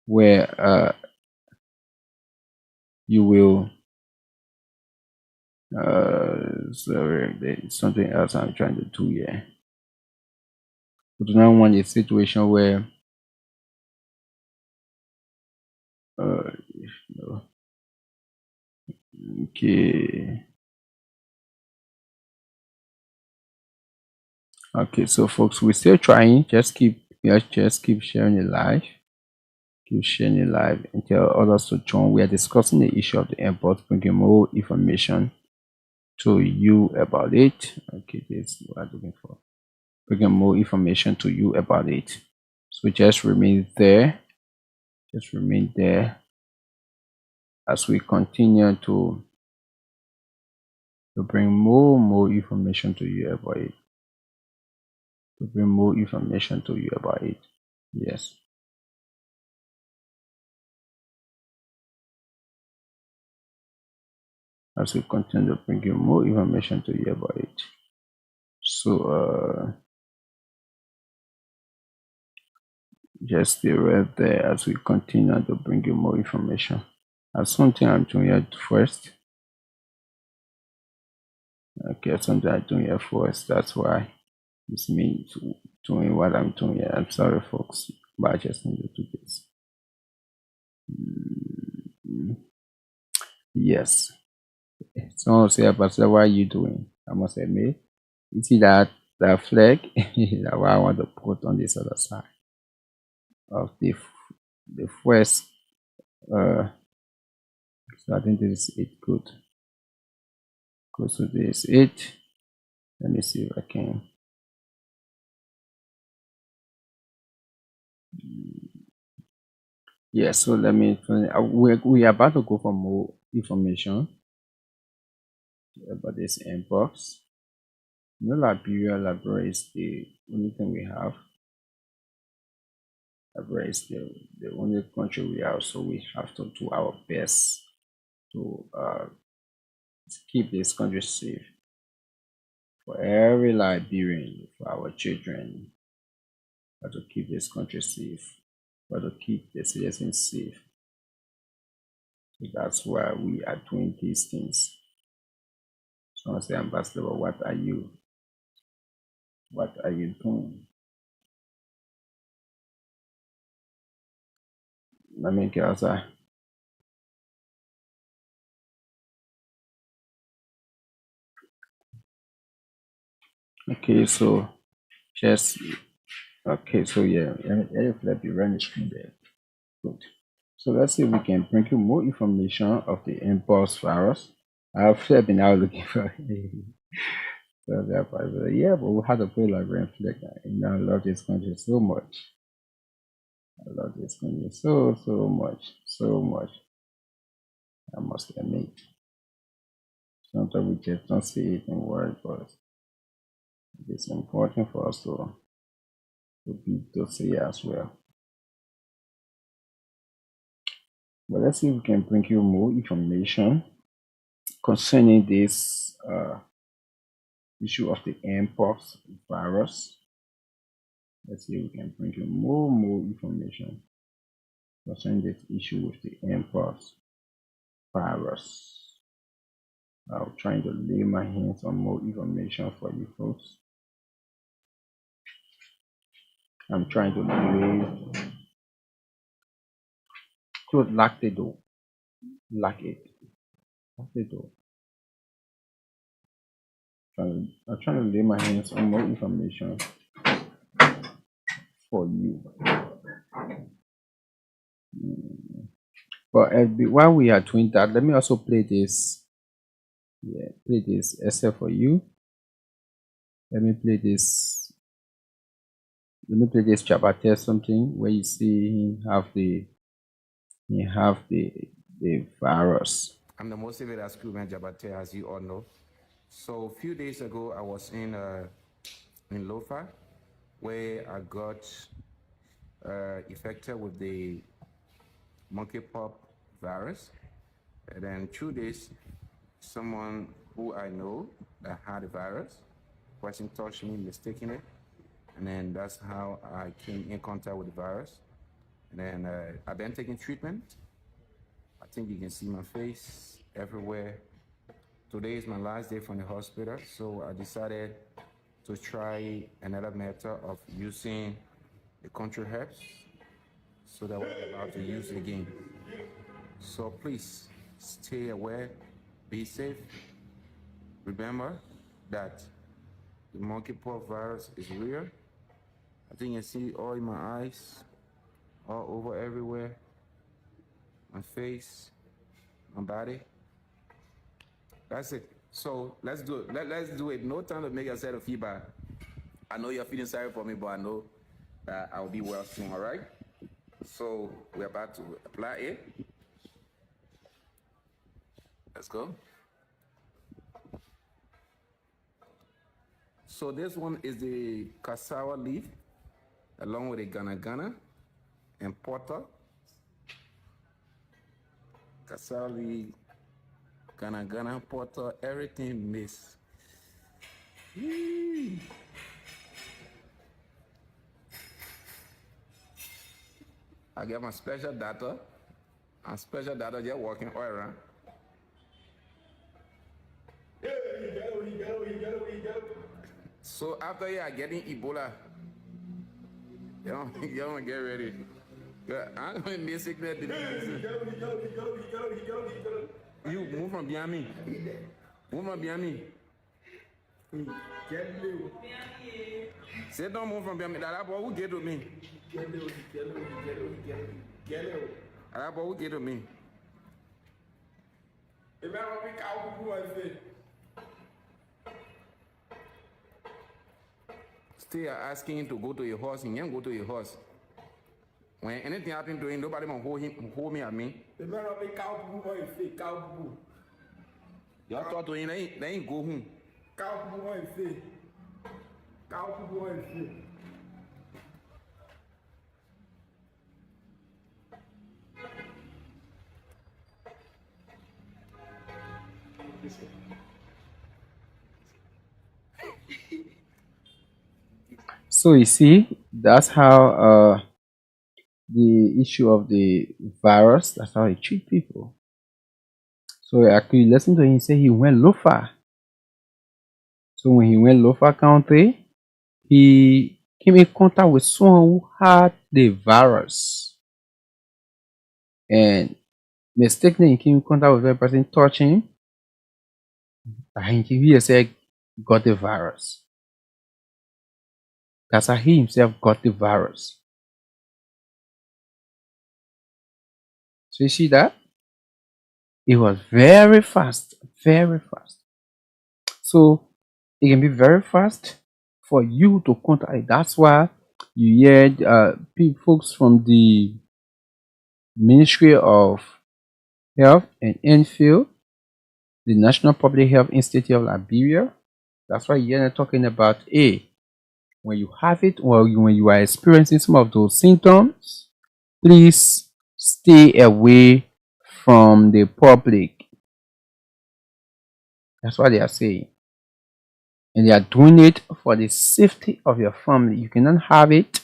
where you will sorry, there's something else I'm trying to do here. We do not want a situation where no. Okay, so folks, we're still trying. Just keep sharing it live. Keep sharing it live and tell others to join. We are discussing the issue of the import, bringing more information to you about it. Okay, this is what I'm looking for. Bringing more information to you about it. So just remain there. Just remain there as we continue to bring more information to you about it. To bring more information to you about it. Yes. As we continue to bring you more information to you about it. So just stay right there as we continue to bring you more information. That's something I'm doing here first. Okay, something I'm doing here first. That's why it's me doing what I'm doing here. I'm sorry, folks, but I just need to do this. Yes. Someone will say, Pastor, what are you doing? I must admit, you see that flag that what I want to put on this other side of the first. So I think this is it. Good. So this is it. Let me see if I can. Yeah, so let me. We are about to go for more information about this inbox. Liberia is the only thing we have. Liberia is the only country we have, so we have to do our best to keep this country safe for every Liberian, for our children, to keep this country safe, to keep the citizens safe. So that's why we are doing these things. Someone say, Ambassador, what are you? What are you doing? Let me get outside. Okay, so just okay, so yeah, let me run the screen there. Good. So let's see if we can bring you more information of the impulse virus. I've been out looking for so therefore, yeah, but we had to put like reflect. I love this country so much. I love this country so much. I must admit. Sometimes we just don't see it in words, but it's important for us to see as well. But let's see if we can bring you more information concerning this issue of the mpox virus. Let's see if we can bring you more information concerning this issue with the mpox virus. I'm trying to lay my hands on more information for you folks. I'm trying to lay lock the door. Lock it. Lock the door. I'm trying to lay my hands on more information for you. But while we are doing that, let me also play this. Yeah, play this essay for you. Let me play this. Let me play this chapter something where you see he have the virus. I'm the most severe crewman Jabate, as you all know. So a few days ago, I was in Lofa, where I got infected with the monkeypox virus. And then 2 days, someone who I know that had the virus, person touched me mistakenly, and then that's how I came in contact with the virus. And then I've been taking treatment. I think you can see my face everywhere. Today is my last day from the hospital, so I decided to try another method of using the country herbs so that we're about to use it again. So please stay aware, be safe. Remember that the monkeypox virus is real. I think you see all in my eyes, all over everywhere, my face, my body. That's it. So let's do it. Let's do it. No time to make yourself feel bad. I know you're feeling sorry for me, but I know that I'll be well soon, all right? So we're about to apply it. Let's go. So this one is the cassava leaf, along with the gana and porter. Cassava leaf, gana porter, everything mixed. I get my special data. And special data just walking all around. So after you are getting Ebola, you don't get ready. I'm going to basically you move from behind me. Move from behind me. Say don't move from behind me. That boy will get to me. That boy will get to me. Still asking him to go to your horse, he can't go to your horse. When anything happens to him, nobody will hold me at me. You talk to him, then he go home. So you see, that's how the issue of the virus, that's how it treat people. So actually listen to him say he went low far. So when he went Lofa County, he came in contact with someone who had the virus. And mistakenly, he came in contact with that person, touching him, and he said, got the virus. That's how he himself got the virus. So you see that? It was very fast, very fast. So it can be very fast for you to contact it. That's why you hear folks from the Ministry of Health and Infield, the National Public Health Institute of Liberia. That's why you're talking about when you have it or when you are experiencing some of those symptoms, please stay away from the public. That's what they are saying. And they are doing it for the safety of your family. You cannot have it,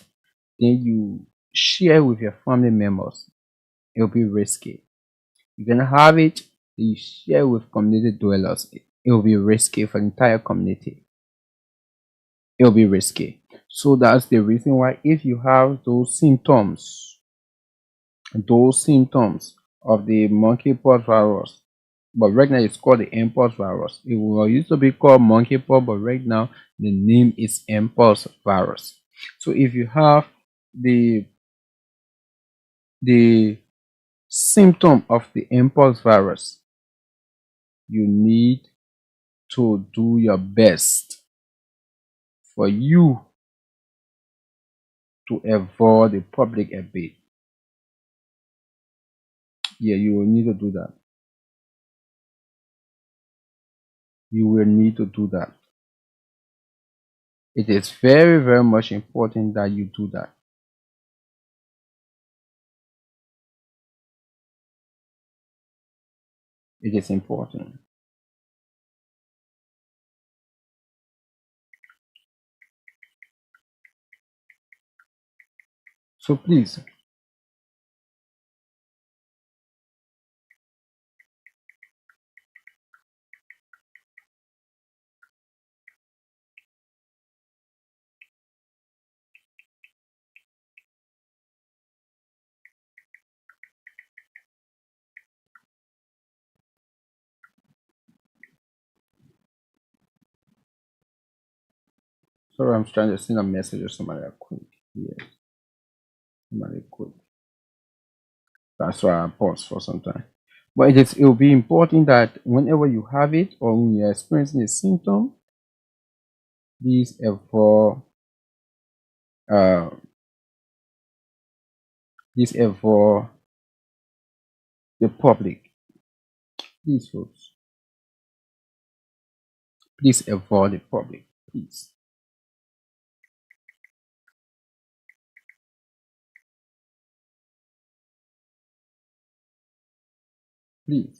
then you share with your family members. It will be risky. You cannot have it, then you share with community dwellers. It will be risky for the entire community. It will be risky. So that's the reason why if you have those symptoms of the monkeypox virus, but right now it's called the mpox virus. It used to be called monkeypox, but right now the name is mpox virus. So if you have the symptom of the mpox virus, you need to do your best for you to avoid the public a bit. Yeah, you will need to do that. You will need to do that. It is very, very much important that you do that. It is important. So please, sorry, I'm trying to send a message to somebody quick. Yes, somebody quick. That's why I pause for some time. But it will be important that whenever you have it or when you're experiencing a symptom, please avoid uh, the public. Please, folks, please avoid the public. Please, please,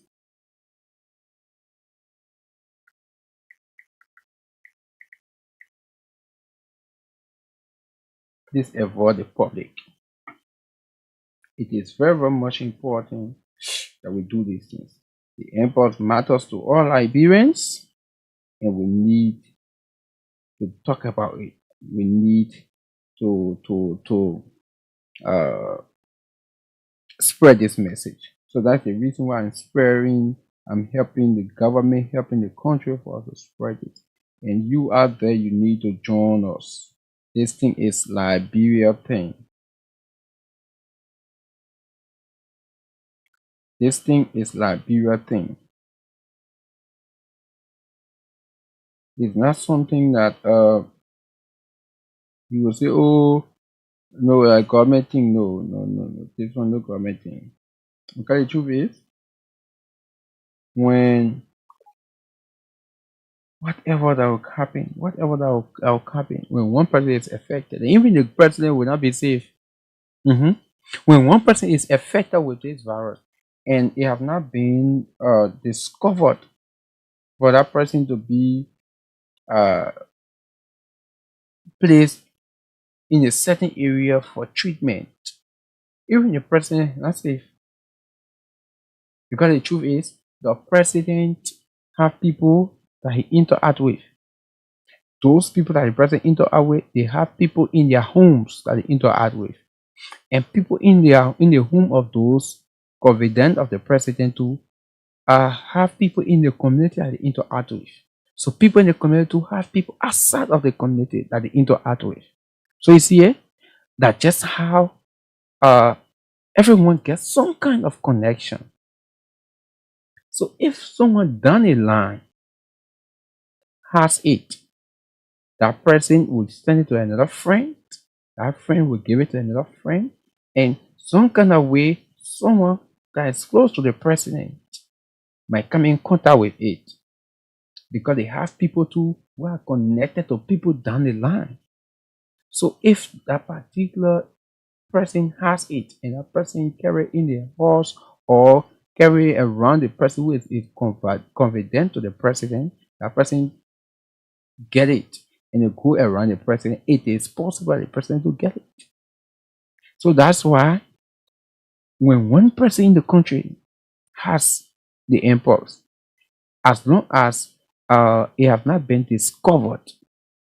please avoid the public. It is very, very much important that we do these things. The import matters to all Liberians, and we need to talk about it. We need to spread this message. So that's the reason why I'm helping the government, helping the country for us to spread it. And you out there, you need to join us. This thing is Liberia thing. This thing is Liberia thing. It's not something that you will say, oh no, government thing. No. This one no government thing. Okay, the truth is, when whatever that will happen, when one person is affected, even the president will not be safe. When one person is affected with this virus and it have not been discovered for that person to be placed in a certain area for treatment, even the president is not safe. Because the truth is, the president have people that he interact with. those people that the president interact with, they have people in their homes that they interact with, and people in the home of those confidant of the president too have people in the community that they interact with. So people in the community too have people outside of the community that they interact with. So you see, that just how uh, everyone gets some kind of connection. So if someone down the line has it, that person will send it to another friend, that friend will give it to another friend, and some kind of way, someone that is close to the president might come in contact with it because they have people too who are connected to people down the line. So if that particular person has it and that person carry in the house or carry around the person who is confident to the president, that person get it and they go around the president, it is possible the president to get it. So that's why when one person in the country has the impulse, as long as it have not been discovered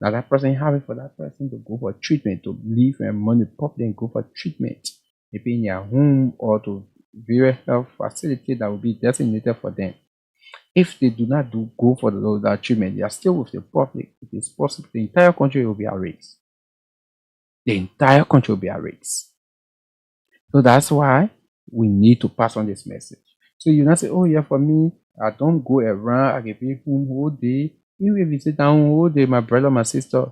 that that person have it, for that person to go for treatment, to leave money public and go for treatment, maybe in their home or to various health facility that will be designated for them. If they do not go for that treatment, they are still with the public. It is possible the entire country will be erased. The entire country will be erased. So that's why we need to pass on this message. So you not say, oh yeah, for me, I don't go around, I can be home whole day. Even if you sit down whole day, my brother, my sister,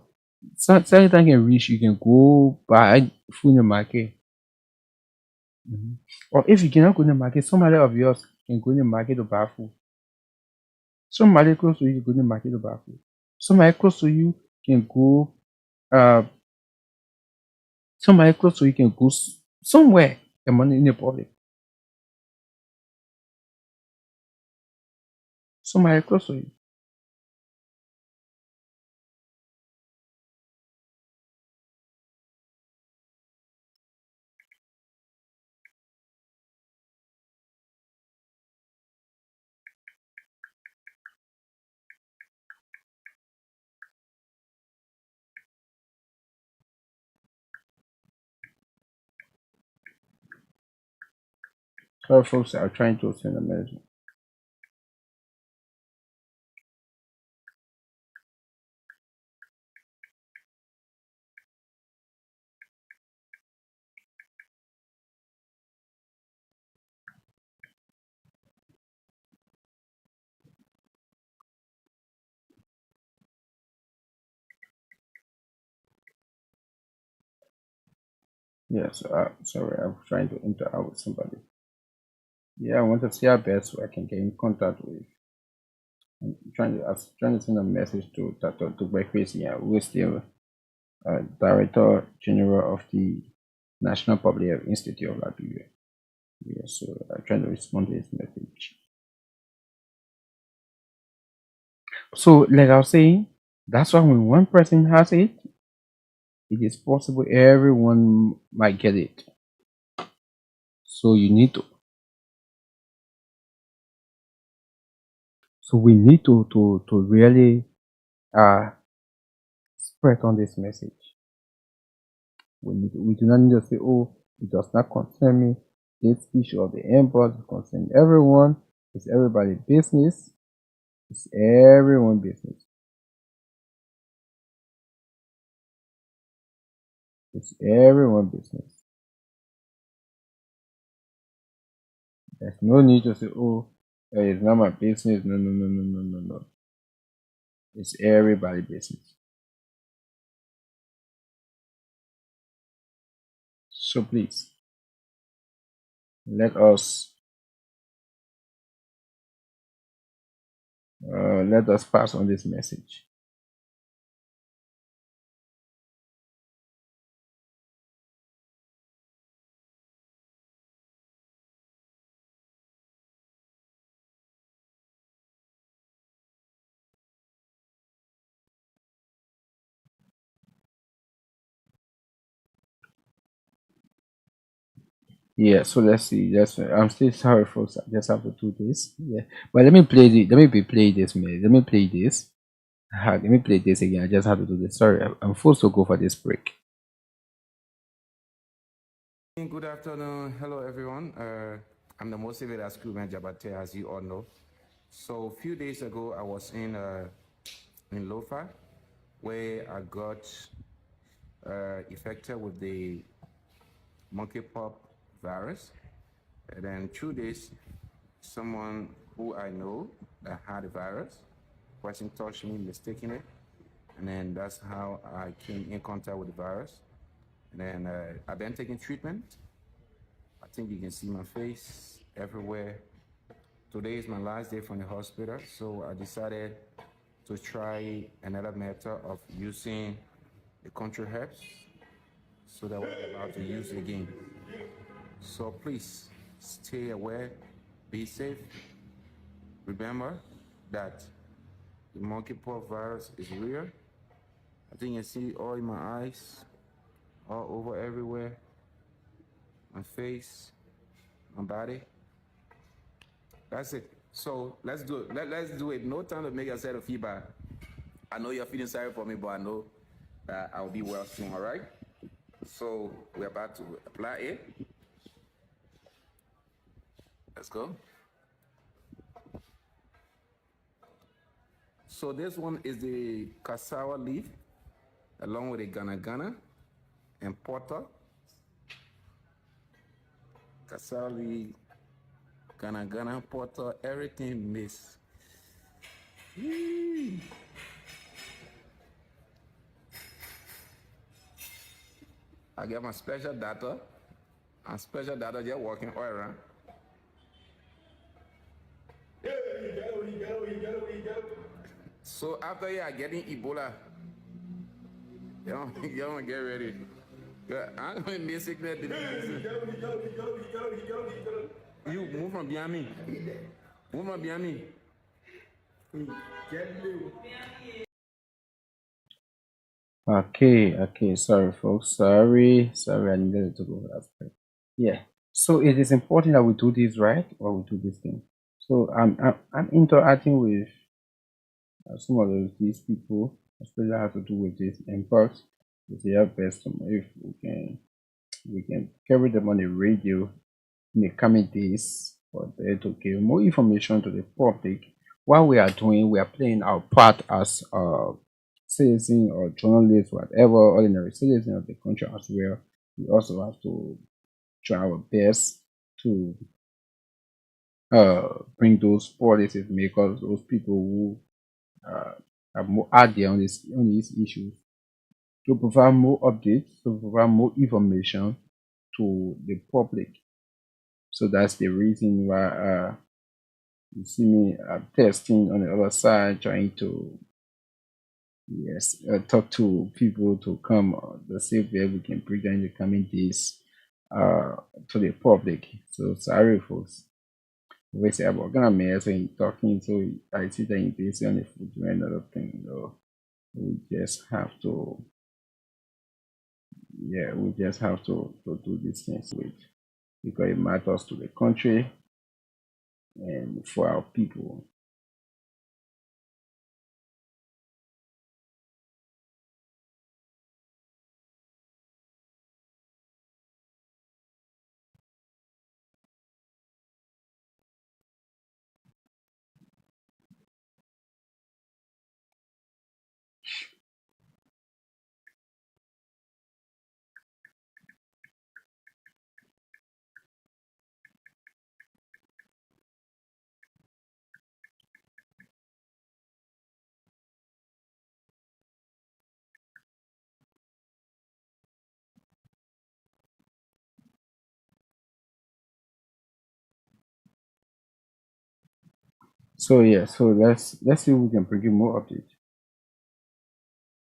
certain time can reach, you can go buy food in the market. Or if you cannot go in the market, somebody of yours can go in the market to buy food. Somebody close to you go in the market to buy food. Somebody close to you can go somebody close to you can go somewhere and money in the public. Somebody close to you. Sorry, folks, are trying to send a message. Yes, sorry, I'm trying to interact with somebody. Yeah, I want to see how best I can get in contact with. I was trying to send a message to Breakfast, yeah, who is still Director General of the National Public Health Institute of Liberia. Yeah, so I'm trying to respond to his message. So, like I was saying, that's why when one person has it, it is possible everyone might get it. So you need to. So we need to really spread on this message. We do not need to say, oh, it does not concern me. This issue of the import concerns everyone. It's everybody's business. It's everyone's business. It's everyone's business. There's no need to say, oh, it's not my business. No, no, no, no, no, no, no. It's everybody's business. So please, let us pass on this message. Yeah, so let's see. I'm still sorry, folks. I just have to do this. Yeah, but let me play this. Let me play this. Let me play this again. I just have to do this. Sorry, I'm forced to go for this break. Good afternoon. Hello, everyone. I'm the motivated schoolman Jabate, as you all know. So, a few days ago, I was in Lofa, where I got infected with the monkeypox virus. And then 2 days, someone who I know that had the virus, person touched me mistakenly, and then that's how I came in contact with the virus. And then I've been taking treatment. I think you can see my face everywhere. Today is my last day from the hospital, so I decided to try another method of using the country herbs so that we're about to use it again. So please stay aware, be safe. Remember that the monkeypox virus is real. I think you see all in my eyes, all over everywhere, my face, my body. That's it. So let's do it. Let's do it. No time to make yourself feel bad. I know you're feeling sorry for me, but I know that I'll be well soon, all right? So we're about to apply it. Let's go. So this one is the cassava leaf along with the gana and porter. Cassava leaf, gana porter, everything mixed. I get my special data. And special data just walking all around. So after you are getting Ebola, you don't get ready. Yeah, I'm gonna miss sickness. You move from behind me. Move from behind me. Okay. Sorry, folks. Sorry, I needed to go for that break. Yeah. So it is important that we do this right, or we do this thing. So I'm interacting with some of these people, especially have to do with this impact. With the best if we can carry them on the radio in the coming days for them to give more information to the public. What we are doing, we are playing our part as citizen or journalist, whatever, ordinary citizen of the country as well. We also have to try our best to bring those policies makers, those people who are more out there on these issues to provide more updates, to provide more information to the public. So that's the reason why you see me testing on the other side, trying to talk to people to come the same way we can bring them in the coming days uh, to the public. So sorry, folks. We say about Ghana Mayor and talking, so I see that in based on the food and other thing. We just have to, we just have to do these things with because it matters to the country and for our people. So let's see if we can bring you more updates.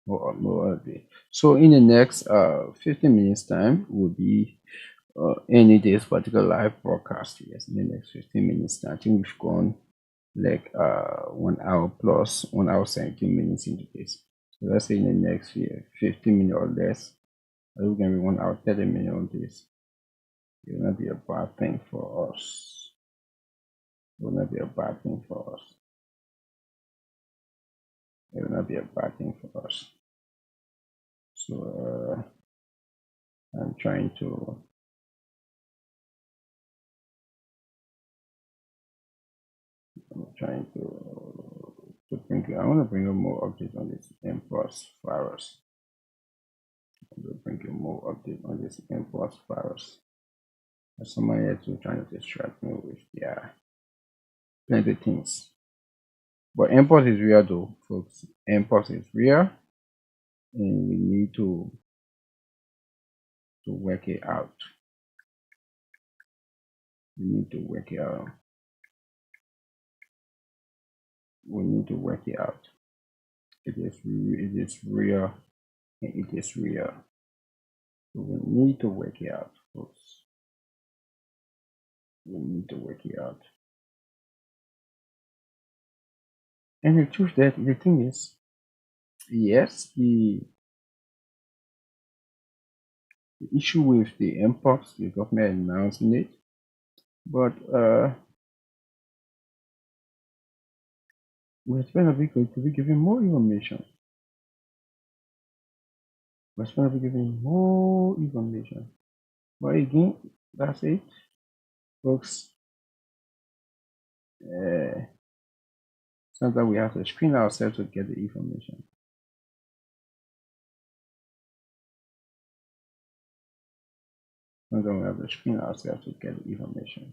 More update. So in the next 15 minutes time will be any this particular live broadcast. Yes, in the next 15 minutes time. I think we've gone like 1 hour plus 1 hour 17 minutes into this. So let's say in the next 15 minutes or less, we can be 1 hour 30 minutes on this. It will not be a bad thing for us. It will not be a bad thing for us. It will not be a bad thing for us. So I'm trying to bring you. I want to bring you more updates on this mpox virus. I will bring you more updates on this mpox virus. There's someone here too trying to distract me with plenty things. But mpox is real though, folks. Mpox is real, and we need to work it out. We need to work it out. We need to work it out. It is real, and it is real. So we need to work it out, folks. We need to work it out. And the truth that the thing is, yes, the issue with the mpox, the government announcing it, but we're going to be giving more information. We're going to be giving more information. But again, that's it, folks. Sometimes we have to screen ourselves to get the information. Sometimes we have to screen ourselves to get the information.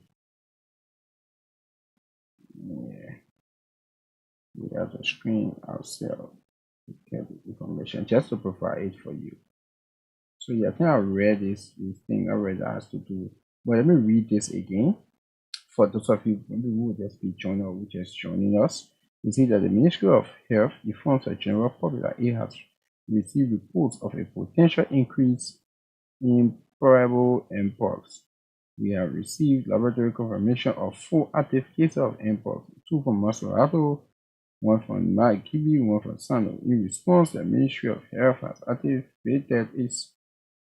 Yeah. We have to screen ourselves to get the information just to provide it for you. So yeah, I think I read this thing already that has to do. But let me read this again for those of you maybe who will just be joining or who just joining us. You see that the Ministry of Health informs the general public that it has received reports of a potential increase in probable mpox. We have received laboratory confirmation of 4 active cases of mpox, 2 from Maserato, 1 from Nakibi, 1 from Sano. In response, the Ministry of Health has activated its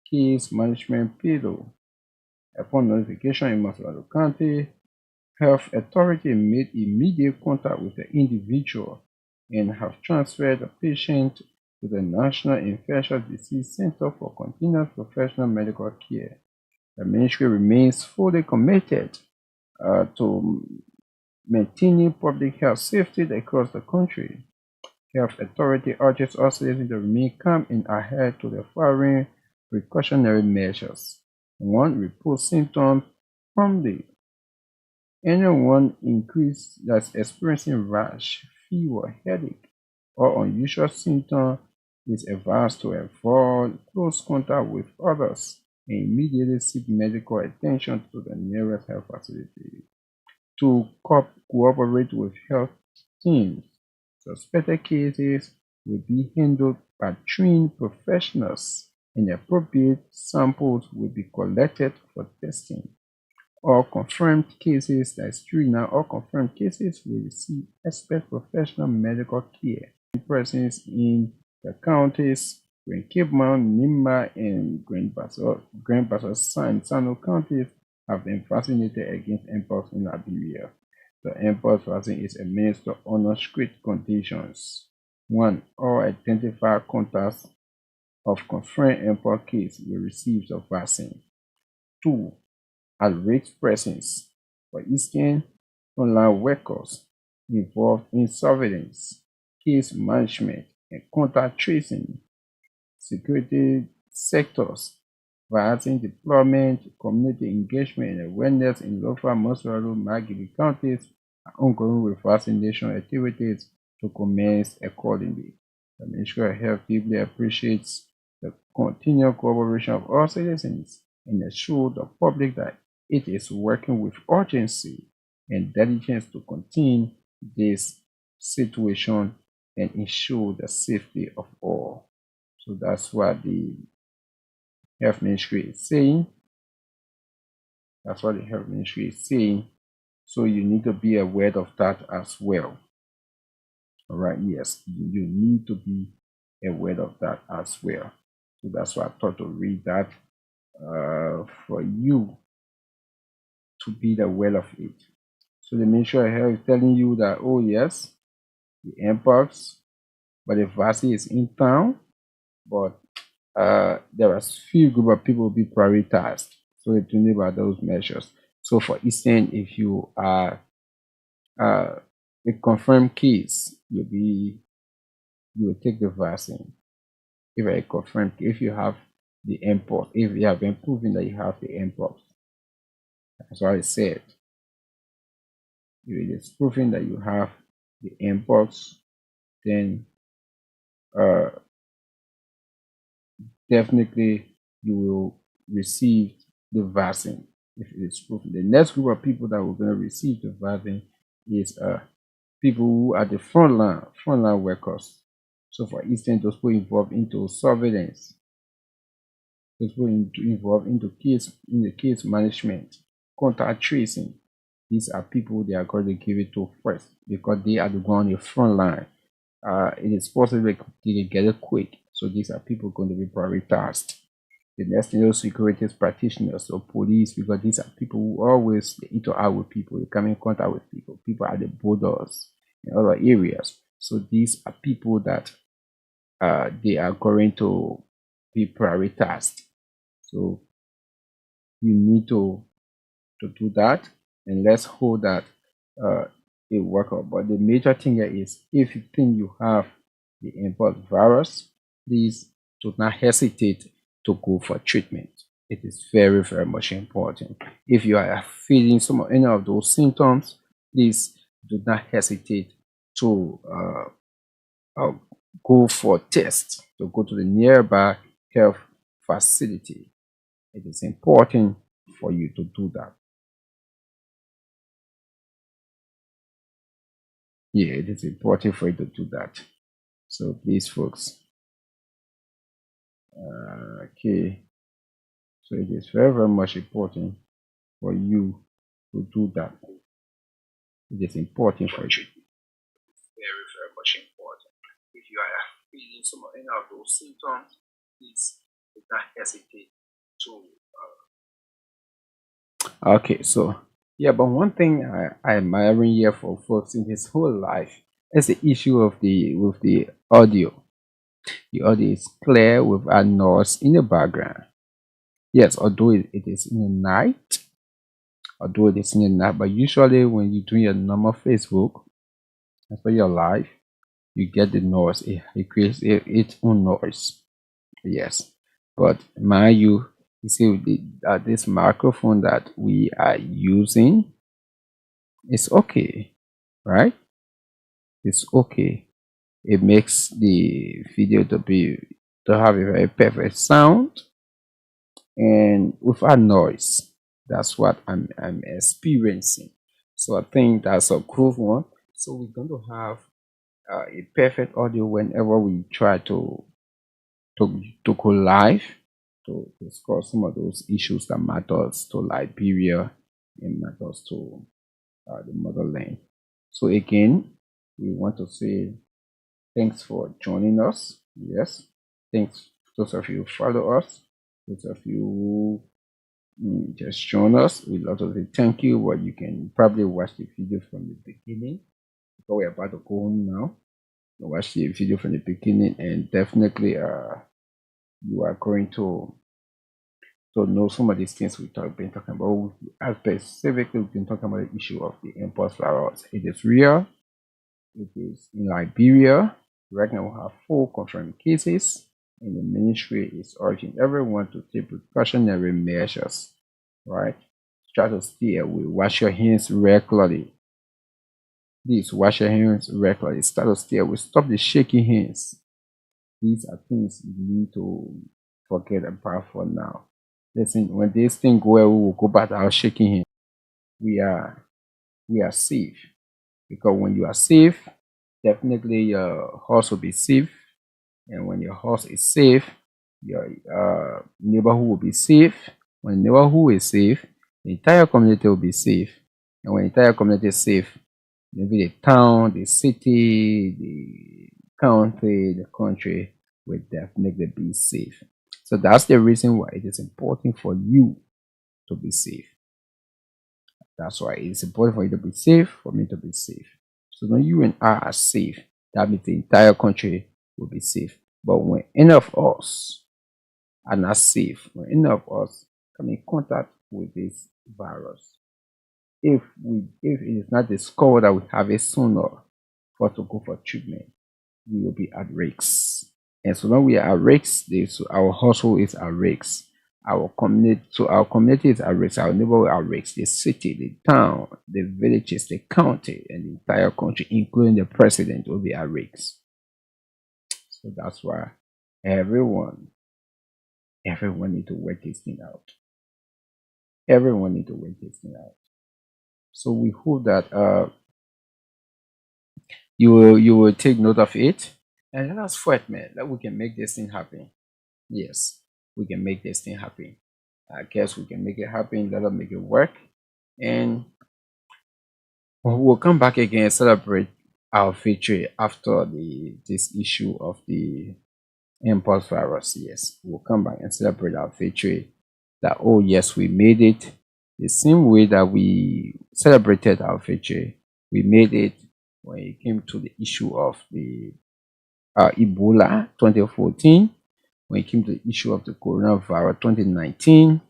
case management payload. Upon notification in Maserato County, Health Authority made immediate contact with the individual and have transferred the patient to the National Infectious Disease Center for continuous professional medical care. The ministry remains fully committed to maintaining public health safety across the country. Health Authority urges all citizens to remain calm and adhere to the following precautionary measures. 1. Report symptoms promptly. Anyone that's experiencing rash, fever, headache, or unusual symptoms is advised to avoid close contact with others and immediately seek medical attention to the nearest health facility. To cooperate with health teams, suspected cases will be handled by trained professionals and appropriate samples will be collected for testing. All confirmed cases, that's true now, all confirmed cases will receive expert professional medical care. Persons in the counties, Grand Cape Mount, Nimba, and Grand Bassa and Sano counties have been vaccinated against mpox in Liberia. The mpox vaccine is administered under strict conditions. 1. All identified contacts of confirmed mpox case will receive the vaccine. 2. At-risk persons, for instance, online workers involved in surveillance, case management, and contact tracing, security sectors, vaccine deployment, community engagement, and awareness in local Moswaro, Magidi counties are ongoing with vaccination activities to commence accordingly. The Ministry of Health deeply appreciates the continued cooperation of all citizens and assure the public that it is working with urgency and diligence to contain this situation and ensure the safety of all. So that's what the Health Ministry is saying. That's what the Health Ministry is saying. So you need to be aware of that as well. All right, yes, you need to be aware of that as well. So that's why I thought to read that for you to be aware of it. So the Ministry of Health is telling you that, oh yes, the mpox but the vaccine is in town. But there are few group of people will be prioritized. So we to know about those measures. So for instance, if you are a confirmed case, you will take the vaccine. If you're a confirmed, if you have the mpox, if you have been proven that you have the mpox, that's what I said. If it is proven that you have the mpox, then uh, definitely you will receive the vaccine if it is proven. The next group of people that we're going to receive the vaccine is people who are the frontline workers. So, for instance, those people involved into surveillance, those people involved into case management, contact tracing. These are people they are going to give it to first because they are the one on the front line. It is possible they can get it quick. So these are people going to be prioritized. The next thing is security practitioners or police, because these are people who always interact with people, they come in contact with people at the borders in other areas. So these are people that they are going to be prioritized. So you need to do that, and let's hope that it work out. But the major thing here is if you think you have the import virus, please do not hesitate to go for treatment. It is very, very much important. If you are feeling any of those symptoms, please do not hesitate to go for tests, to go to the nearby health facility. It is important for you to do that. Yeah, it is important for you to do that. So please, folks. Okay. So it is very, very much important for you to do that. It is important for you. Very, very much important. If you are feeling any of those symptoms, please do not hesitate to. Okay, so yeah, but one thing I admiring here for folks in his whole life is the issue of the audio. The audio is clear with a noise in the background. Yes, although it is in the night, but usually when you do your normal Facebook, for your live, you get the noise. It creates its own noise. Yes, but mind you, see this microphone that we are using is okay, right? It's okay. It makes the video to have a very perfect sound and without noise. That's what I'm experiencing. So I think that's a good one. So we're going to have a perfect audio whenever we try to go live to discuss some of those issues that matters to Liberia and matters to the motherland. So again, we want to say thanks for joining us. Yes, thanks those of you who follow us, those of you who just join us. We love to say thank you. But you can probably watch the video from the beginning because we're about to go home now. Watch the video from the beginning, and definitely you are going to know some of these things been talking about. As specifically, we've been talking about the issue of the impulse virus. It is real. It is in Liberia. Right now, we have 4 confirmed cases, and the ministry is urging everyone to take precautionary measures. Right? Try to stay away. Wash your hands regularly. Please wash your hands regularly. Start to stay away. Stop the shaking hands. These are things you need to forget about for now. Listen, when this thing go away, we will go back to our shaking hands. We are safe, because when you are safe, definitely your house will be safe, and when your house is safe, your neighborhood will be safe. When the neighborhood is safe, the entire community will be safe, and when the entire community is safe, maybe the town, the city, the county, the country will definitely be safe. So that's the reason why it is important for you to be safe. That's why it's important for you to be safe, for me to be safe. So when you and I are safe, that means the entire country will be safe. But when any of us are not safe, when any of us come in contact with this virus, if it is not discovered that we have it sooner for us to go for treatment, we will be at risk. And so long we are at risk, so our household is at risk. Our community is at risk, our neighborhood are at risk, the city, the town, the villages, the county, and the entire country, including the president, will be at risk. So that's why everyone, everyone need to work this thing out. Everyone need to work this thing out. So we hope that you will take note of it, and let us fight, man, that we can make this thing happen. Yes, we can make this thing happen. I guess we can make it happen. Let us make it work, and we'll come back again and celebrate our victory after this issue of the impulse virus. Yes, we'll come back and celebrate our victory. That, oh yes, we made it. The same way that we celebrated our victory, we made it when it came to the issue of the Ebola 2014, when it came to the issue of the coronavirus 2019.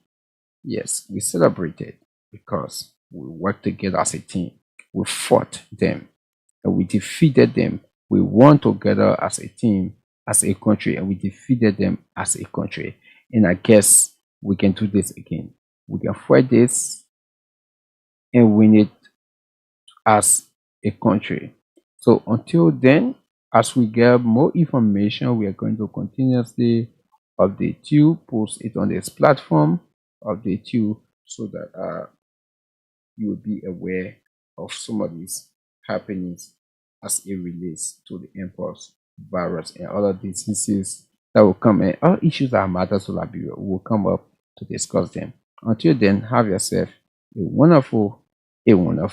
Yes, we celebrated because we worked together as a team. We fought them and we defeated them. We won together as a team, as a country, and we defeated them as a country. And I guess we can do this again. We can fight this and win it as a country. So until then, as we get more information, we are going to continuously update you, post it on this platform, update you so that you will be aware of some of these happenings as it relates to the impulse virus and other diseases that will come, and all issues that matter to Liberia will come up to discuss them. Until then, have yourself a wonderful